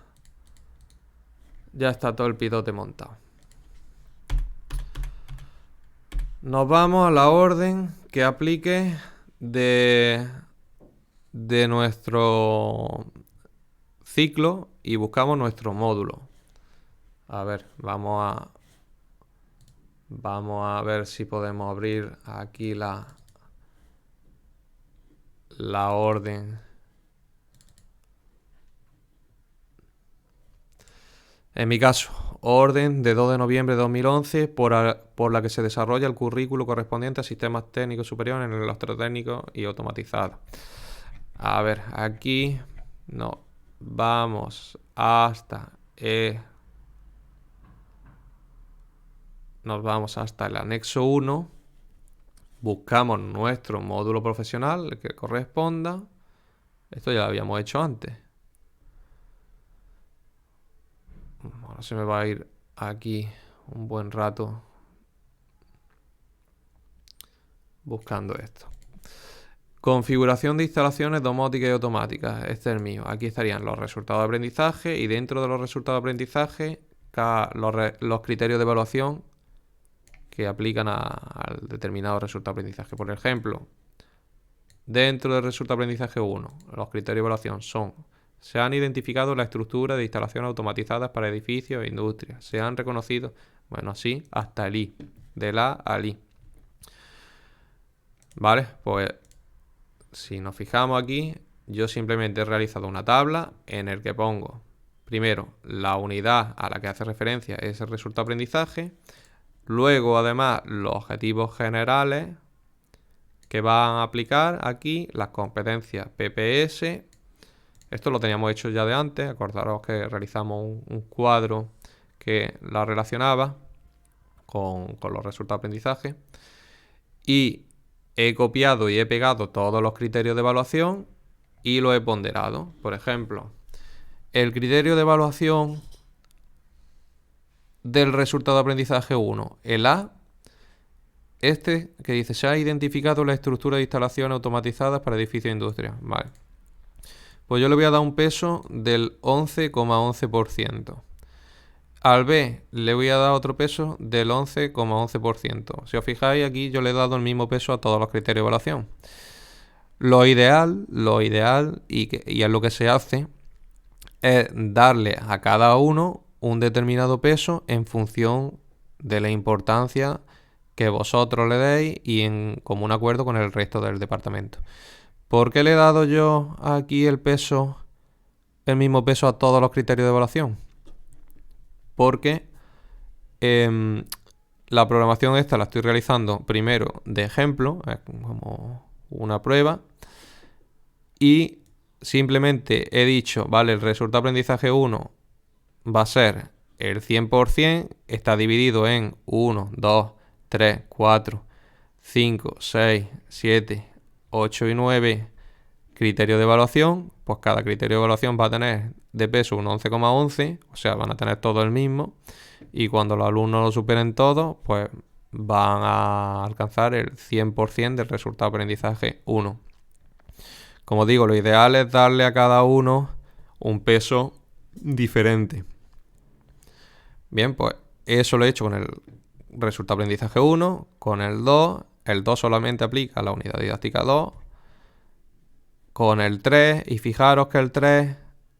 todo el pivote montado. Nos vamos a la orden que aplique de nuestro ciclo y buscamos nuestro módulo. A ver, vamos a ver si podemos abrir aquí la orden. En mi caso, orden de 2 de noviembre de 2011 por la que se desarrolla el currículo correspondiente a sistemas técnicos superiores en el electrotécnico y automatizado. A ver, aquí no, vamos hasta nos vamos hasta el anexo 1, buscamos nuestro módulo profesional, el que corresponda. Esto ya lo habíamos hecho antes. Ahora se me va a ir aquí un buen rato buscando esto. Configuración de instalaciones domóticas y automáticas. Este es el mío. Aquí estarían los resultados de aprendizaje y dentro de los resultados de aprendizaje los criterios de evaluación que aplican al determinado resultado de aprendizaje. Por ejemplo, dentro del resultado de aprendizaje 1, los criterios de evaluación son: se han identificado la estructura de instalaciones automatizadas para edificios e industrias. Se han reconocido, bueno, así hasta el I, del A al I. Vale, pues si nos fijamos aquí, yo simplemente he realizado una tabla en el que pongo primero la unidad a la que hace referencia ese resultado de aprendizaje, luego además los objetivos generales que van a aplicar aquí, las competencias PPS. Esto lo teníamos hecho ya de antes, acordaros que realizamos un cuadro que la relacionaba con los resultados de aprendizaje. Y he copiado y he pegado todos los criterios de evaluación y lo he ponderado. Por ejemplo, el criterio de evaluación del resultado de aprendizaje 1, el A, este que dice: se ha identificado la estructura de instalaciones automatizadas para edificios e industrias. Vale. Pues yo le voy a dar un peso del 11,11%. Al B le voy a dar otro peso del 11,11%. Si os fijáis, aquí yo le he dado el mismo peso a todos los criterios de evaluación. Lo ideal y es lo que se hace, es darle a cada uno un determinado peso en función de la importancia que vosotros le deis y en común acuerdo con el resto del departamento. ¿Por qué le he dado yo aquí el mismo peso a todos los criterios de evaluación? Porque la programación esta la estoy realizando primero de ejemplo, como una prueba, y simplemente he dicho, vale, el resultado de aprendizaje 1 va a ser el 100%, está dividido en 1, 2, 3, 4, 5, 6, 7, 8 y 9 criterio de evaluación, pues cada criterio de evaluación va a tener de peso un 11,11, o sea, van a tener todo el mismo, y cuando los alumnos lo superen todo, pues van a alcanzar el 100% del resultado de aprendizaje 1. Como digo, lo ideal es darle a cada uno un peso diferente. Bien, pues eso lo he hecho con el resultado de aprendizaje 1, con el 2. El 2 solamente aplica a la unidad didáctica 2. Con el 3, y fijaros que el 3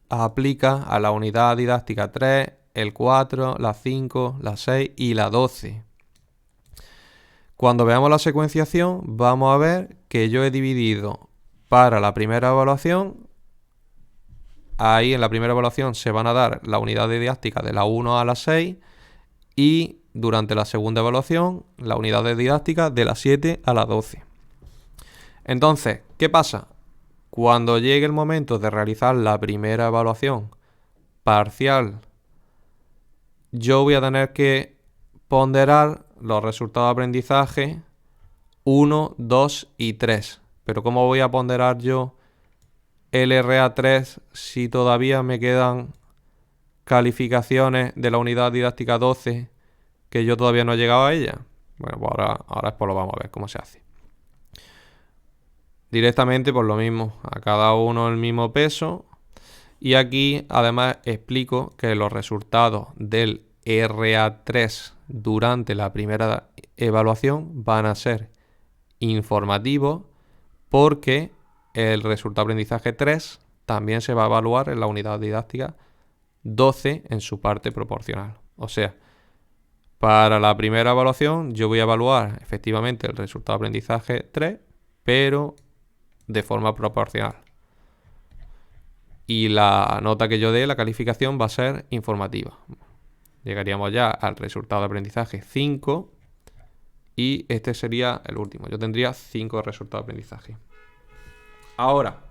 aplica a la unidad didáctica 3, el 4, la 5, la 6 y la 12. Cuando veamos la secuenciación, vamos a ver que yo he dividido para la primera evaluación. Ahí en la primera evaluación se van a dar la unidad didáctica de la 1 a la 6 y durante la segunda evaluación la unidad didáctica de la 7 a la 12. Entonces, ¿qué pasa? Cuando llegue el momento de realizar la primera evaluación parcial, yo voy a tener que ponderar los resultados de aprendizaje 1, 2 y 3. Pero ¿cómo voy a ponderar yo el RA3 si todavía me quedan calificaciones de la unidad didáctica 12 que yo todavía no he llegado a ella? Bueno, pues ahora después lo vamos a ver cómo se hace. Directamente por lo mismo, a cada uno el mismo peso. Y aquí además explico que los resultados del RA3 durante la primera evaluación van a ser informativos porque el resultado de aprendizaje 3 también se va a evaluar en la unidad didáctica 12 en su parte proporcional. O sea, para la primera evaluación yo voy a evaluar efectivamente el resultado de aprendizaje 3, pero de forma proporcional. Y la nota que yo dé, la calificación, va a ser informativa. Llegaríamos ya al resultado de aprendizaje 5 y este sería el último. Yo tendría 5 resultados de aprendizaje. Ahora,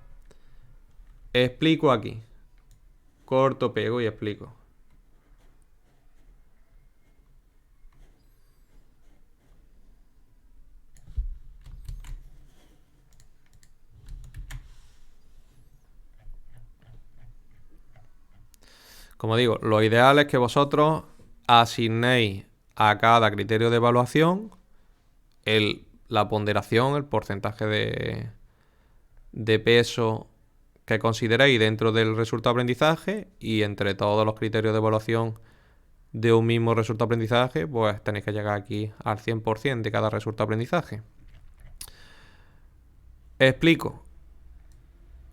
explico aquí. Corto, pego y explico. Como digo, lo ideal es que vosotros asignéis a cada criterio de evaluación la ponderación, el porcentaje de peso que consideréis dentro del resultado de aprendizaje, y entre todos los criterios de evaluación de un mismo resultado de aprendizaje, pues tenéis que llegar aquí al 100% de cada resultado de aprendizaje. Explico.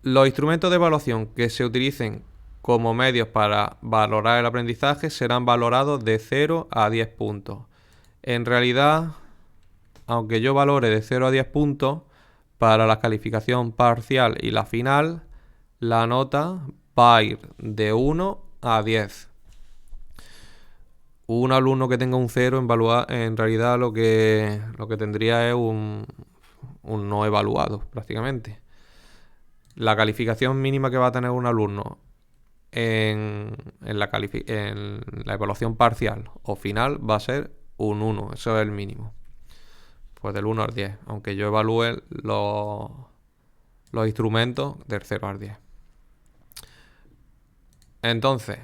Los instrumentos de evaluación que se utilicen como medios para valorar el aprendizaje serán valorados de 0 a 10 puntos. En realidad, aunque yo valore de 0 a 10 puntos, para la calificación parcial y la final, la nota va a ir de 1 a 10. Un alumno que tenga un 0 en realidad lo que tendría es un no evaluado prácticamente. La calificación mínima que va a tener un alumno en la evaluación parcial o final va a ser un 1, eso es el mínimo. Pues del 1 al 10, aunque yo evalúe los instrumentos del 0 al 10. Entonces,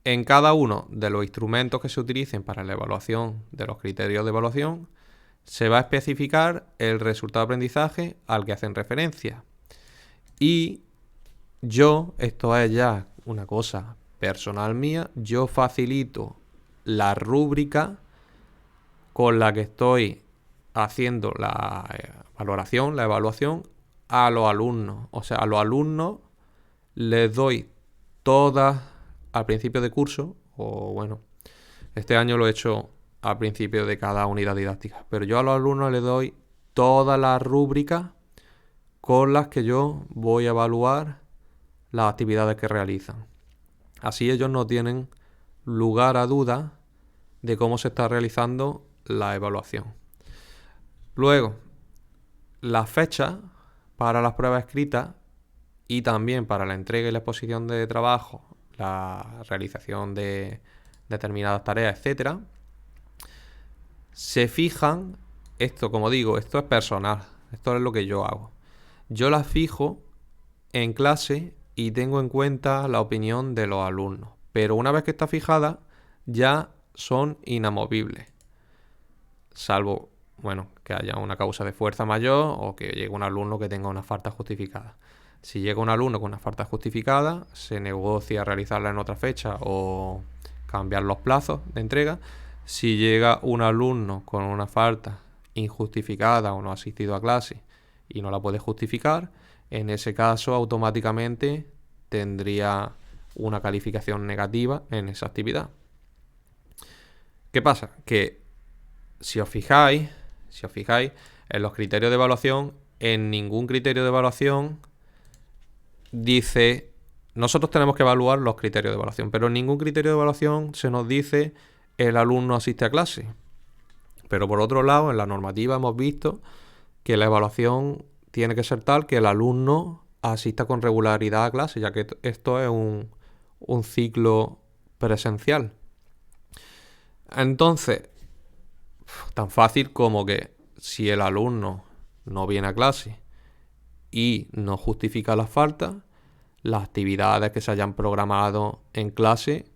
en cada uno de los instrumentos que se utilicen para la evaluación de los criterios de evaluación, se va a especificar el resultado de aprendizaje al que hacen referencia. Y yo, esto es ya una cosa personal mía, yo facilito la rúbrica con la que estoy haciendo la valoración, la evaluación a los alumnos. O sea, a los alumnos les doy todas al principio de curso, o bueno, este año lo he hecho al principio de cada unidad didáctica, pero yo a los alumnos les doy todas las rúbricas con las que yo voy a evaluar las actividades que realizan. Así ellos no tienen lugar a dudas de cómo se está realizando la evaluación. Luego, las fechas para las pruebas escritas y también para la entrega y la exposición de trabajo, la realización de determinadas tareas, etcétera, se fijan, esto como digo, esto es personal, esto es lo que yo hago. Yo las fijo en clase y tengo en cuenta la opinión de los alumnos. Pero una vez que está fijada, ya son inamovibles. Salvo, bueno, que haya una causa de fuerza mayor o que llegue un alumno que tenga una falta justificada. Si llega un alumno con una falta justificada, se negocia realizarla en otra fecha o cambiar los plazos de entrega. Si llega un alumno con una falta injustificada o no ha asistido a clase y no la puede justificar, en ese caso automáticamente tendría una calificación negativa en esa actividad. ¿Qué pasa? Que si os fijáis en los criterios de evaluación, en ningún criterio de evaluación dice, nosotros tenemos que evaluar los criterios de evaluación, pero en ningún criterio de evaluación se nos dice el alumno asiste a clase. Pero por otro lado, en la normativa hemos visto que la evaluación tiene que ser tal que el alumno asista con regularidad a clase, ya que esto es un ciclo presencial. Entonces, tan fácil como que si el alumno no viene a clase y no justifica las faltas, las actividades que se hayan programado en clase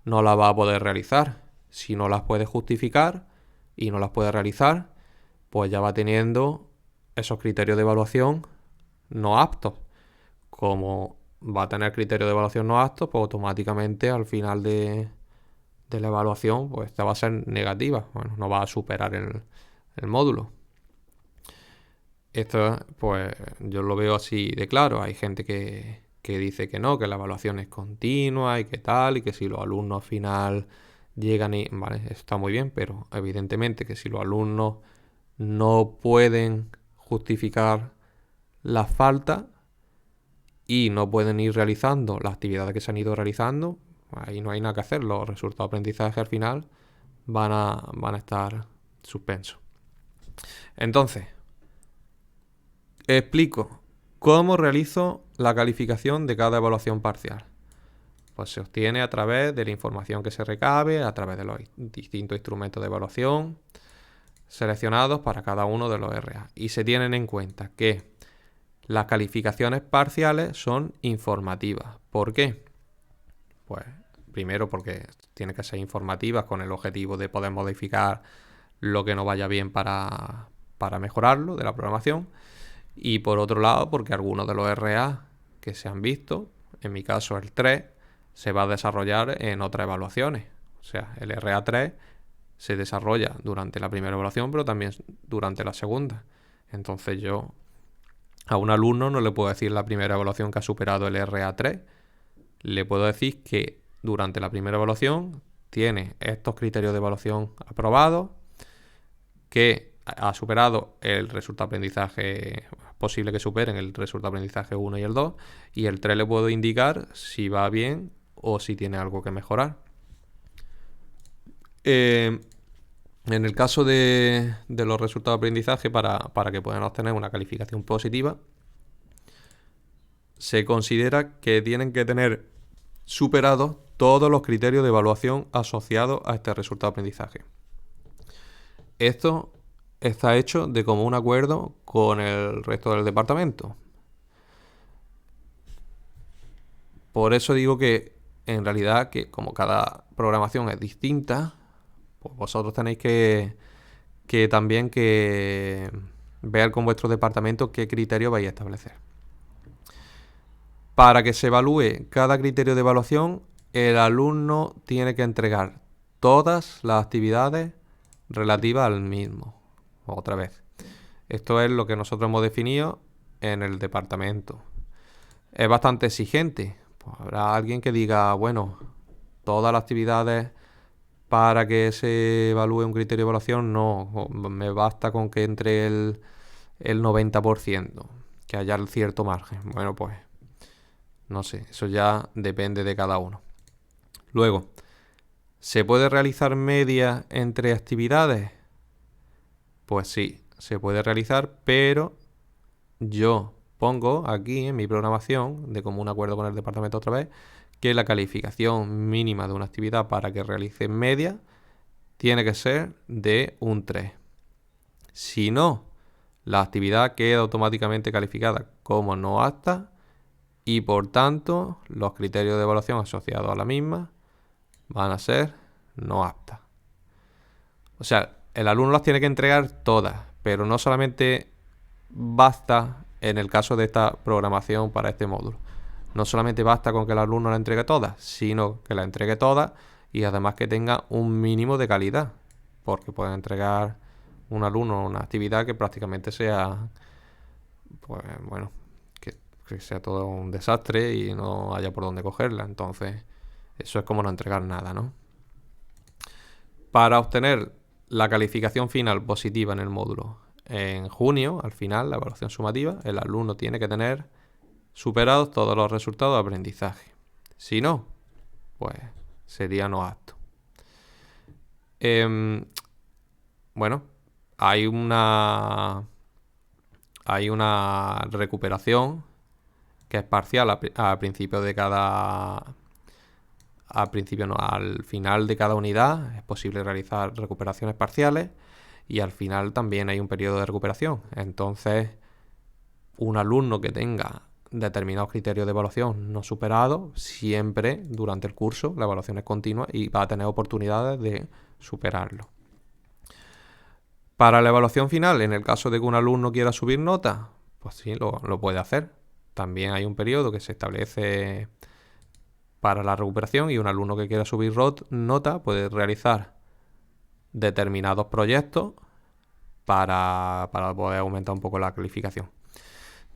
no las va a poder realizar. Si no las puede justificar y no las puede realizar, pues ya va teniendo esos criterios de evaluación no aptos. Como va a tener criterios de evaluación no aptos, pues automáticamente al final de la evaluación, pues esta va a ser negativa. Bueno, no va a superar el módulo. Esto, pues, yo lo veo así de claro. Hay gente que dice que no, que la evaluación es continua y que tal, y que si los alumnos al final llegan y... Vale, eso está muy bien, pero evidentemente que si los alumnos no pueden justificar las faltas y no pueden ir realizando las actividades que se han ido realizando, ahí no hay nada que hacer. Los resultados de aprendizaje al final van a estar suspensos. Entonces, explico cómo realizo la calificación de cada evaluación parcial. Pues se obtiene a través de la información que se recabe, a través de los distintos instrumentos de evaluación seleccionados para cada uno de los RA. Y se tienen en cuenta que las calificaciones parciales son informativas. ¿Por qué? Pues primero porque tienen que ser informativas con el objetivo de poder modificar lo que no vaya bien para mejorarlo de la programación. Y por otro lado, porque algunos de los RA que se han visto, en mi caso el 3, se va a desarrollar en otras evaluaciones. O sea, el RA3 se desarrolla durante la primera evaluación, pero también durante la segunda. Entonces yo a un alumno no le puedo decir la primera evaluación que ha superado el RA3. Le puedo decir que durante la primera evaluación tiene estos criterios de evaluación aprobados, que ha superado el resultado de aprendizaje, es posible que superen el resultado de aprendizaje 1 y el 2, y el 3 le puedo indicar si va bien o si tiene algo que mejorar. En el caso de los resultados de aprendizaje, para que puedan obtener una calificación positiva, se considera que tienen que tener superados todos los criterios de evaluación asociados a este resultado de aprendizaje. Esto está hecho de común acuerdo con el resto del departamento. Por eso digo que en realidad, que como cada programación es distinta, pues vosotros tenéis que también que ver con vuestro departamento qué criterio vais a establecer. Para que se evalúe cada criterio de evaluación, el alumno tiene que entregar todas las actividades relativas al mismo. Otra vez. Esto es lo que nosotros hemos definido en el departamento. Es bastante exigente. Pues habrá alguien que diga, bueno, todas las actividades para que se evalúe un criterio de evaluación, no, me basta con que entre el 90%, que haya cierto margen. Bueno, pues no sé, eso ya depende de cada uno. Luego, ¿se puede realizar media entre actividades? Pues sí, se puede realizar, pero yo pongo aquí en mi programación, de común acuerdo con el departamento otra vez, que la calificación mínima de una actividad para que realice media tiene que ser de un 3. Si no, la actividad queda automáticamente calificada como no apta y por tanto los criterios de evaluación asociados a la misma van a ser no aptas. O sea, el alumno las tiene que entregar todas, pero no solamente basta en el caso de esta programación para este módulo. No solamente basta con que el alumno la entregue todas, sino que la entregue todas y además que tenga un mínimo de calidad, porque pueden entregar un alumno una actividad que prácticamente sea, pues bueno, que sea todo un desastre y no haya por dónde cogerla. Entonces, eso es como no entregar nada, ¿no? Para obtener la calificación final positiva en el módulo en junio, al final, la evaluación sumativa, el alumno tiene que tener superados todos los resultados de aprendizaje. Si no, pues sería no apto. Bueno, hay una recuperación que es parcial al principio de cada... Al principio no, al final de cada unidad es posible realizar recuperaciones parciales y al final también hay un periodo de recuperación. Entonces, un alumno que tenga determinados criterios de evaluación no superados, siempre durante el curso la evaluación es continua y va a tener oportunidades de superarlo. Para la evaluación final, en el caso de que un alumno quiera subir nota, pues sí, lo puede hacer. También hay un periodo que se establece para la recuperación y un alumno que quiera subir nota puede realizar determinados proyectos para poder aumentar un poco la calificación.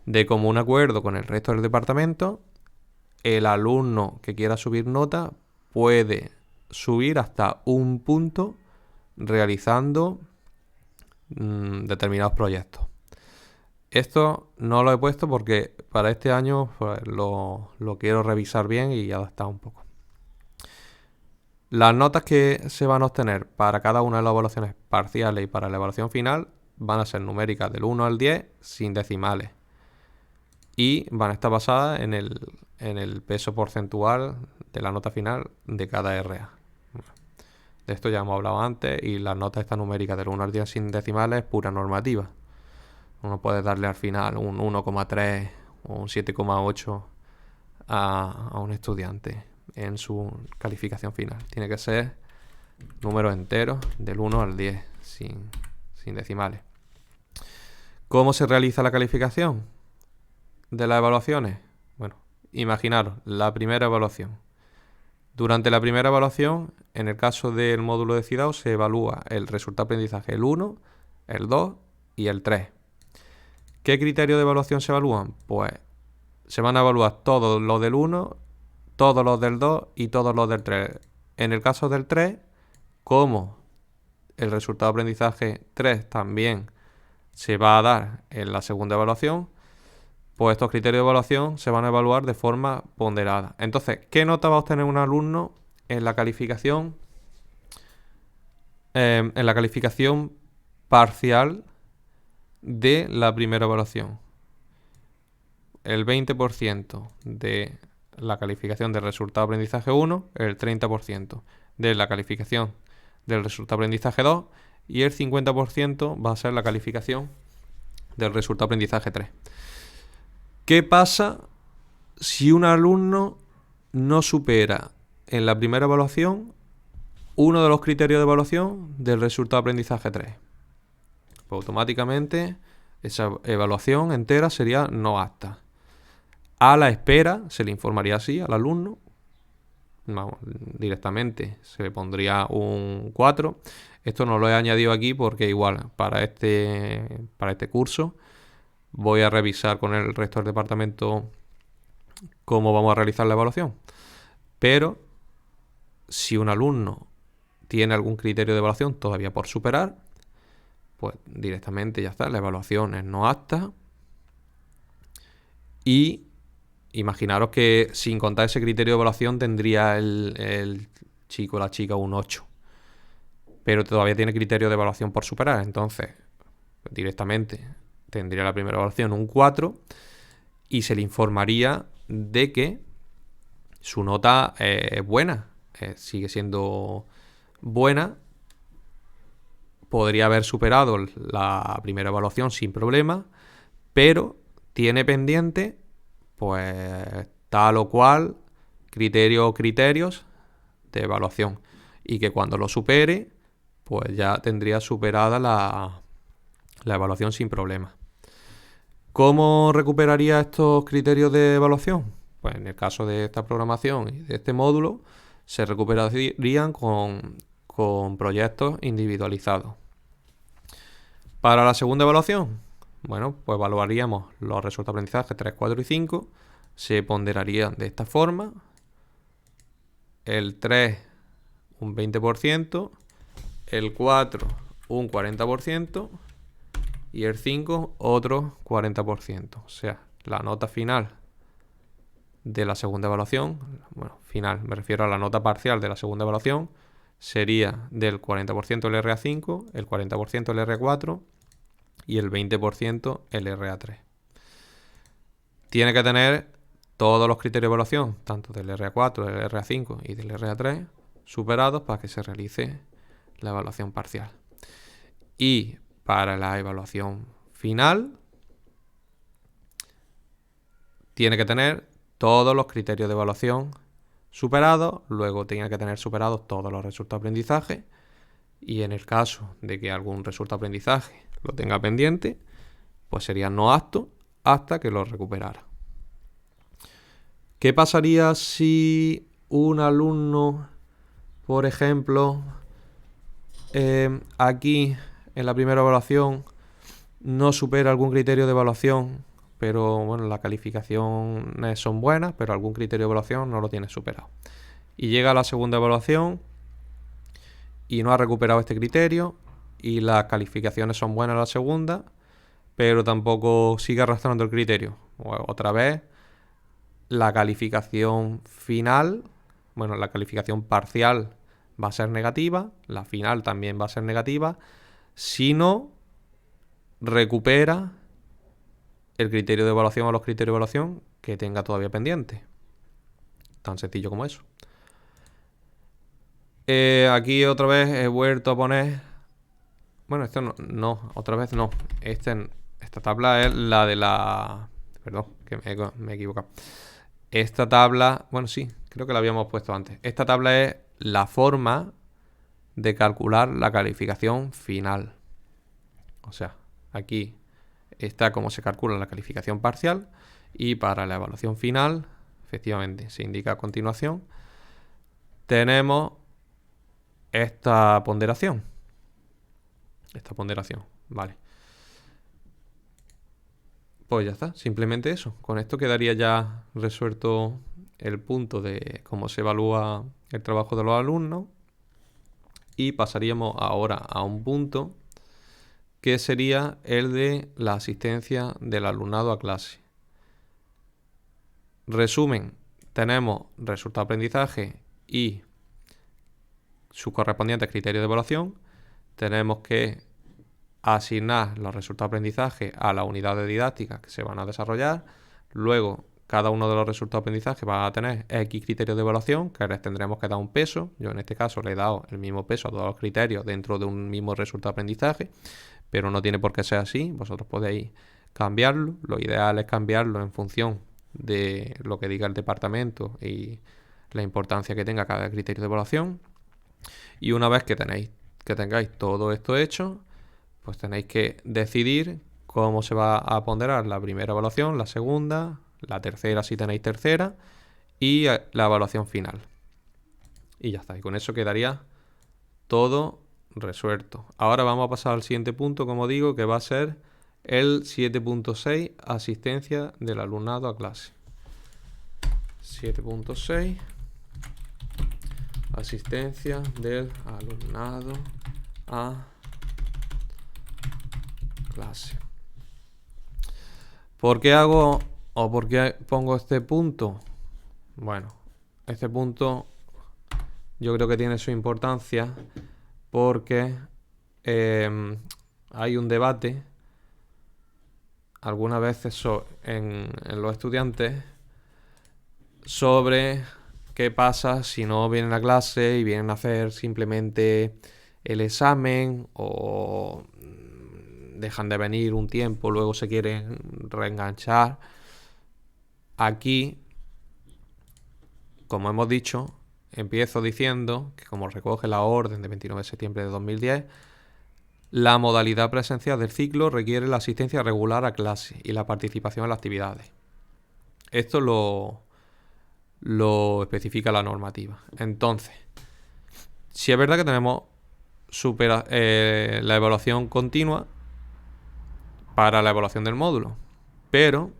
De común acuerdo con el resto del departamento, el alumno que quiera subir nota puede subir hasta un punto realizando determinados proyectos. Esto no lo he puesto porque para este año pues, lo quiero revisar bien y adaptar un poco. Las notas que se van a obtener para cada una de las evaluaciones parciales y para la evaluación final van a ser numéricas del 1 al 10 sin decimales. Y van a estar basadas en el peso porcentual de la nota final de cada RA. De esto ya hemos hablado antes y las notas estas numéricas del 1 al 10 sin decimales es pura normativa. Uno puede darle al final un 1,3 o un 7,8 a un estudiante en su calificación final. Tiene que ser números enteros del 1 al 10 sin decimales. ¿Cómo se realiza la calificación de las evaluaciones? Bueno, imaginaros la primera evaluación. Durante la primera evaluación, en el caso del módulo de CIDAO, se evalúa el resultado de aprendizaje el 1, el 2 y el 3. ¿Qué criterios de evaluación se evalúan? Pues se van a evaluar todos los del 1, todos los del 2 y todos los del 3. En el caso del 3, como el resultado de aprendizaje 3 también se va a dar en la segunda evaluación, pues estos criterios de evaluación se van a evaluar de forma ponderada. Entonces, ¿qué nota va a obtener un alumno en la calificación parcial de la primera evaluación? El 20% de la calificación del resultado de aprendizaje 1, el 30% de la calificación del resultado de aprendizaje 2 y el 50% va a ser la calificación del resultado de aprendizaje 3. ¿Qué pasa si un alumno no supera en la primera evaluación uno de los criterios de evaluación del resultado de aprendizaje 3? Pues automáticamente esa evaluación entera sería no apta. A la espera se le informaría así al alumno. Directamente se le pondría un 4. Esto no lo he añadido aquí porque igual para este curso voy a revisar con el resto del departamento cómo vamos a realizar la evaluación. Pero si un alumno tiene algún criterio de evaluación todavía por superar, pues directamente ya está, la evaluación es no apta. Y imaginaros que sin contar ese criterio de evaluación tendría el chico o la chica un 8. Pero todavía tiene criterio de evaluación por superar. Entonces, directamente tendría la primera evaluación un 4 y se le informaría de que su nota es buena. Sigue siendo buena. Podría haber superado la primera evaluación sin problema, pero tiene pendiente pues tal o cual criterio o criterios de evaluación, y que cuando lo supere, pues ya tendría superada la evaluación sin problema. ¿Cómo recuperaría estos criterios de evaluación? Pues en el caso de esta programación y de este módulo, se recuperarían con proyectos individualizados. Para la segunda evaluación, bueno, pues evaluaríamos los resultados de aprendizaje 3, 4 y 5. Se ponderarían de esta forma. El 3 un 20%, el 4 un 40% y el 5 otro 40%. O sea, la nota final de la segunda evaluación, bueno, final, me refiero a la nota parcial de la segunda evaluación, sería del 40% el RA5, el 40% el R4 y el 20% el RA3. Tiene que tener todos los criterios de evaluación, tanto del RA4, del RA5 y del RA3, superados para que se realice la evaluación parcial. Y para la evaluación final, tiene que tener todos los criterios de evaluación superados, luego tiene que tener superados todos los resultados de aprendizaje, y en el caso de que algún resultado de aprendizaje lo tenga pendiente, pues sería no apto hasta que lo recuperara. ¿Qué pasaría si un alumno, por ejemplo, aquí en la primera evaluación no supera algún criterio de evaluación, pero bueno, las calificaciones son buenas, pero algún criterio de evaluación no lo tiene superado? Y llega a la segunda evaluación y no ha recuperado este criterio y las calificaciones son buenas en la segunda, pero tampoco sigue arrastrando el criterio. Otra vez, la calificación final, bueno, la calificación parcial va a ser negativa, la final también va a ser negativa, si no recupera el criterio de evaluación o los criterios de evaluación que tenga todavía pendiente. Tan sencillo como eso. Aquí otra vez he vuelto a poner... Bueno, esto no, otra vez no. Esta tabla es la de la... Perdón, que me he equivocado. Esta tabla... Bueno, sí, creo que la habíamos puesto antes. Esta tabla es la forma de calcular la calificación final. O sea, aquí está cómo se calcula la calificación parcial, y para la evaluación final, efectivamente, se indica a continuación, tenemos esta ponderación. Vale. Pues ya está, simplemente eso. Con esto quedaría ya resuelto el punto de cómo se evalúa el trabajo de los alumnos, y pasaríamos ahora a un punto que sería el de la asistencia del alumnado a clase. Resumen, tenemos resultado de aprendizaje y sus correspondientes criterios de evaluación. Tenemos que asignar los resultados de aprendizaje a las unidades didácticas que se van a desarrollar. Luego, cada uno de los resultados de aprendizaje va a tener X criterios de evaluación que les tendremos que dar un peso. Yo en este caso le he dado el mismo peso a todos los criterios dentro de un mismo resultado de aprendizaje, pero no tiene por qué ser así. Vosotros podéis cambiarlo. Lo ideal es cambiarlo en función de lo que diga el departamento y la importancia que tenga cada criterio de evaluación. Y una vez que tengáis todo esto hecho, pues tenéis que decidir cómo se va a ponderar la primera evaluación, la segunda, la tercera si tenéis tercera, y la evaluación final. Y ya está, y con eso quedaría todo resuelto. Ahora vamos a pasar al siguiente punto, como digo, que va a ser el 7.6, asistencia del alumnado a clase. 7.6, asistencia del alumnado a clase. ¿Por qué hago o por qué pongo este punto? Bueno, este punto yo creo que tiene su importancia porque hay un debate algunas veces en los estudiantes sobre qué pasa si no vienen a clase y vienen a hacer simplemente el examen, o dejan de venir un tiempo, luego se quieren reenganchar. aquí, como hemos dicho, empiezo diciendo que como recoge la orden de 29 de septiembre de 2010, la modalidad presencial del ciclo requiere la asistencia regular a clase y la participación en las actividades. Esto lo especifica la normativa. Entonces, si es verdad que tenemos la evaluación continua para la evaluación del módulo, pero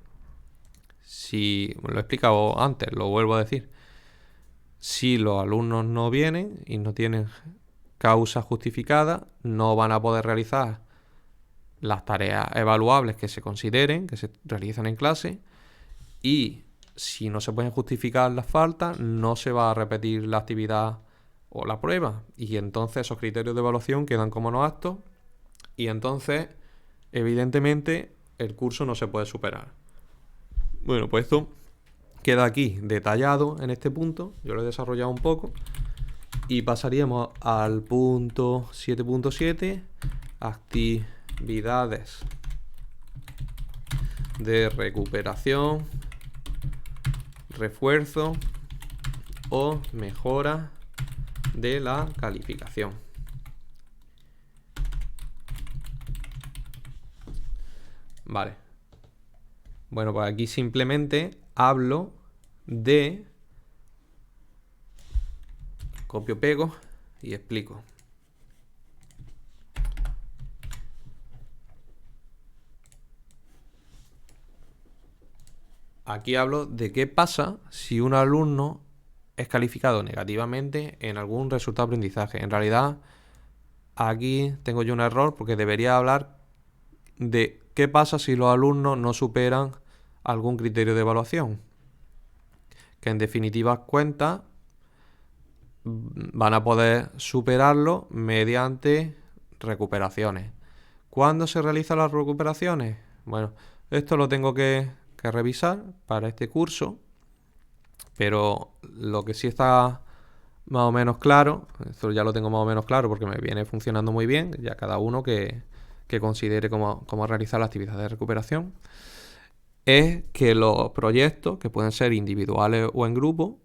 si lo he explicado antes, lo vuelvo a decir, si los alumnos no vienen y no tienen causa justificada, no van a poder realizar las tareas evaluables que se consideren, que se realizan en clase, y si no se pueden justificar las faltas, no se va a repetir la actividad o la prueba, y entonces esos criterios de evaluación quedan como no aptos, y entonces evidentemente el curso no se puede superar. Bueno, pues esto queda aquí detallado en este punto, yo lo he desarrollado un poco, y pasaríamos al punto 7.7, actividades de recuperación, refuerzo o mejora de la calificación. Vale. Bueno, pues aquí simplemente hablo de... Copio, pego y explico. Aquí hablo de qué pasa si un alumno es calificado negativamente en algún resultado de aprendizaje. En realidad, aquí tengo yo un error porque debería hablar de qué pasa si los alumnos no superan algún criterio de evaluación. Que en definitivas cuentas van a poder superarlo mediante recuperaciones. ¿Cuándo se realizan las recuperaciones? Bueno, esto lo tengo que revisar para este curso, pero lo que sí está más o menos claro, esto ya lo tengo más o menos claro porque me viene funcionando muy bien, ya cada uno que considere cómo realizar la actividad de recuperación, es que los proyectos, que pueden ser individuales o en grupo,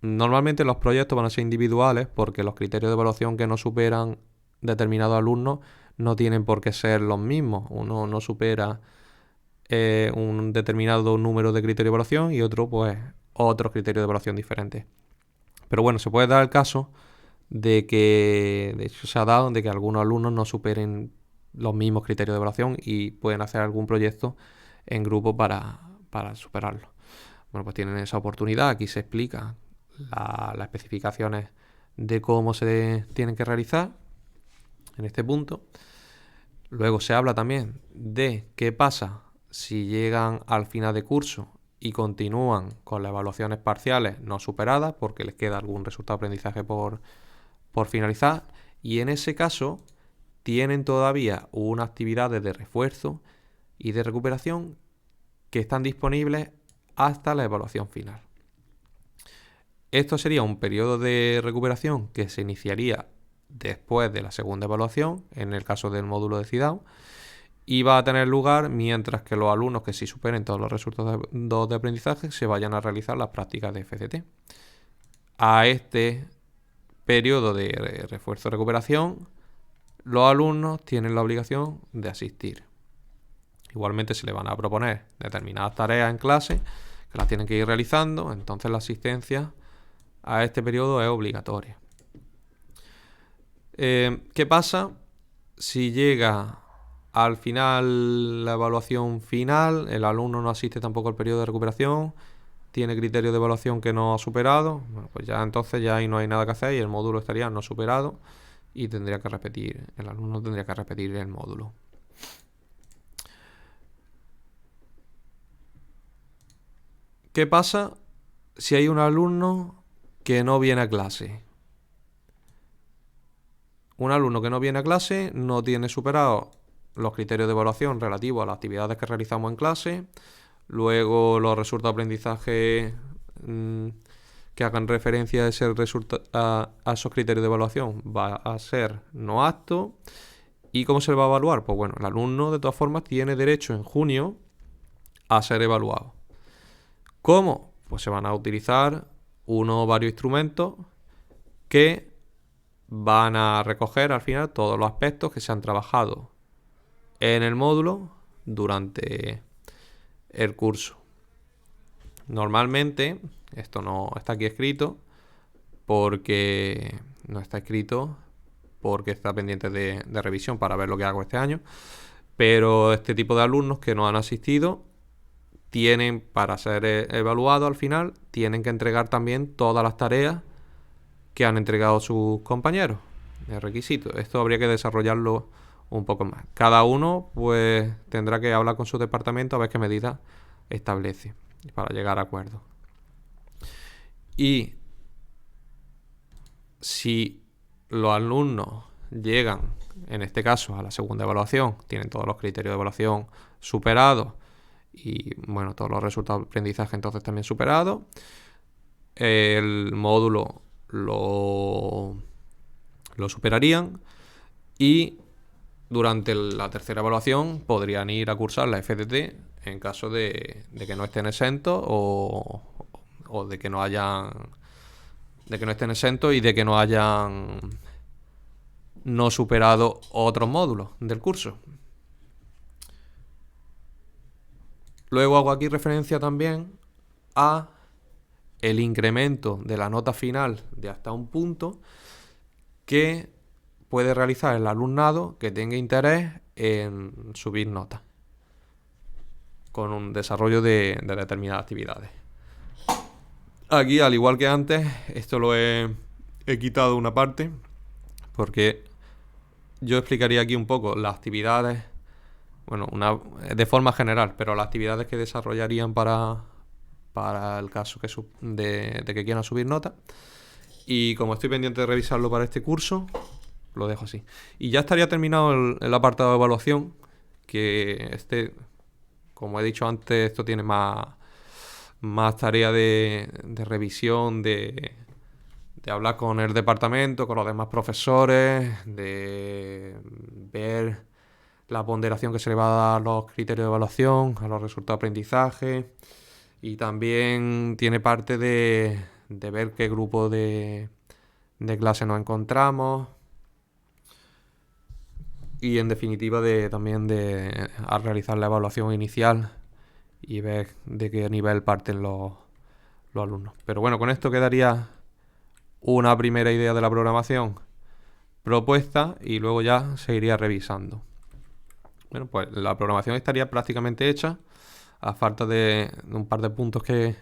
normalmente los proyectos van a ser individuales porque los criterios de evaluación que no superan determinados alumnos no tienen por qué ser los mismos. Uno no supera un determinado número de criterios de evaluación y otro pues otros criterios de evaluación diferentes. Pero bueno, se puede dar el caso de que, de hecho se ha dado, de que algunos alumnos no superen los mismos criterios de evaluación y pueden hacer algún proyecto en grupo para superarlo. Bueno, pues tienen esa oportunidad. Aquí se explica las especificaciones de cómo se tienen que realizar en este punto. Luego se habla también de qué pasa si llegan al final de curso y continúan con las evaluaciones parciales no superadas porque les queda algún resultado de aprendizaje por finalizar, y en ese caso tienen todavía unas actividades de refuerzo y de recuperación que están disponibles hasta la evaluación final. Esto sería un periodo de recuperación que se iniciaría después de la segunda evaluación, en el caso del módulo de CIDAO, y va a tener lugar mientras que los alumnos que sí superen todos los resultados de aprendizaje se vayan a realizar las prácticas de FCT. A este periodo de refuerzo y recuperación, los alumnos tienen la obligación de asistir. Igualmente se les van a proponer determinadas tareas en clase que las tienen que ir realizando, entonces la asistencia a este periodo es obligatoria. ¿Qué pasa si llega al final la evaluación final, el alumno no asiste tampoco al periodo de recuperación, tiene criterios de evaluación que no ha superado? Bueno, pues ya entonces ya ahí no hay nada que hacer y el módulo estaría no superado y tendría que repetir, el alumno tendría que repetir el módulo. ¿Qué pasa si hay un alumno que no viene a clase? Un alumno que no viene a clase no tiene superado los criterios de evaluación relativos a las actividades que realizamos en clase. Luego los resultados de aprendizaje que hagan referencia a esos criterios de evaluación va a ser no apto. ¿Y cómo se le va a evaluar? Pues bueno, el alumno de todas formas tiene derecho en junio a ser evaluado. ¿Cómo? Pues se van a utilizar uno o varios instrumentos que van a recoger al final todos los aspectos que se han trabajado en el módulo durante el curso. Normalmente, esto no está aquí escrito porque no está escrito porque está pendiente de revisión para ver lo que hago este año, pero este tipo de alumnos que no han asistido tienen, para ser evaluados al final, tienen que entregar también todas las tareas que han entregado sus compañeros. El requisito. Esto habría que desarrollarlo un poco más. Cada uno pues tendrá que hablar con su departamento a ver qué medidas establece para llegar a acuerdos. Y si los alumnos llegan, en este caso, a la segunda evaluación, tienen todos los criterios de evaluación superados y bueno, todos los resultados de aprendizaje entonces también superados, el módulo lo superarían y durante la tercera evaluación podrían ir a cursar la FTT en caso de que no estén exentos o de que no estén exentos y de que no hayan no superado otros módulos del curso. Luego hago aquí referencia también a el incremento de la nota final de hasta un punto que puede realizar el alumnado que tenga interés en subir notas con un desarrollo de determinadas actividades. Aquí, al igual que antes, esto lo he quitado una parte porque yo explicaría aquí un poco las actividades, bueno, de forma general, pero las actividades que desarrollarían para el caso de que quieran subir notas. Y como estoy pendiente de revisarlo para este curso, lo dejo así. Y ya estaría terminado el apartado de evaluación, que como he dicho antes, esto tiene más tarea de revisión, de hablar con el departamento, con los demás profesores, de ver la ponderación que se le va a dar a los criterios de evaluación, a los resultados de aprendizaje. Y también tiene parte de ver qué grupo de clase nos encontramos. Y en definitiva también a realizar la evaluación inicial y ver de qué nivel parten los alumnos. Pero bueno, con esto quedaría una primera idea de la programación propuesta y luego ya se iría revisando. Bueno, pues la programación estaría prácticamente hecha, a falta de un par de puntos que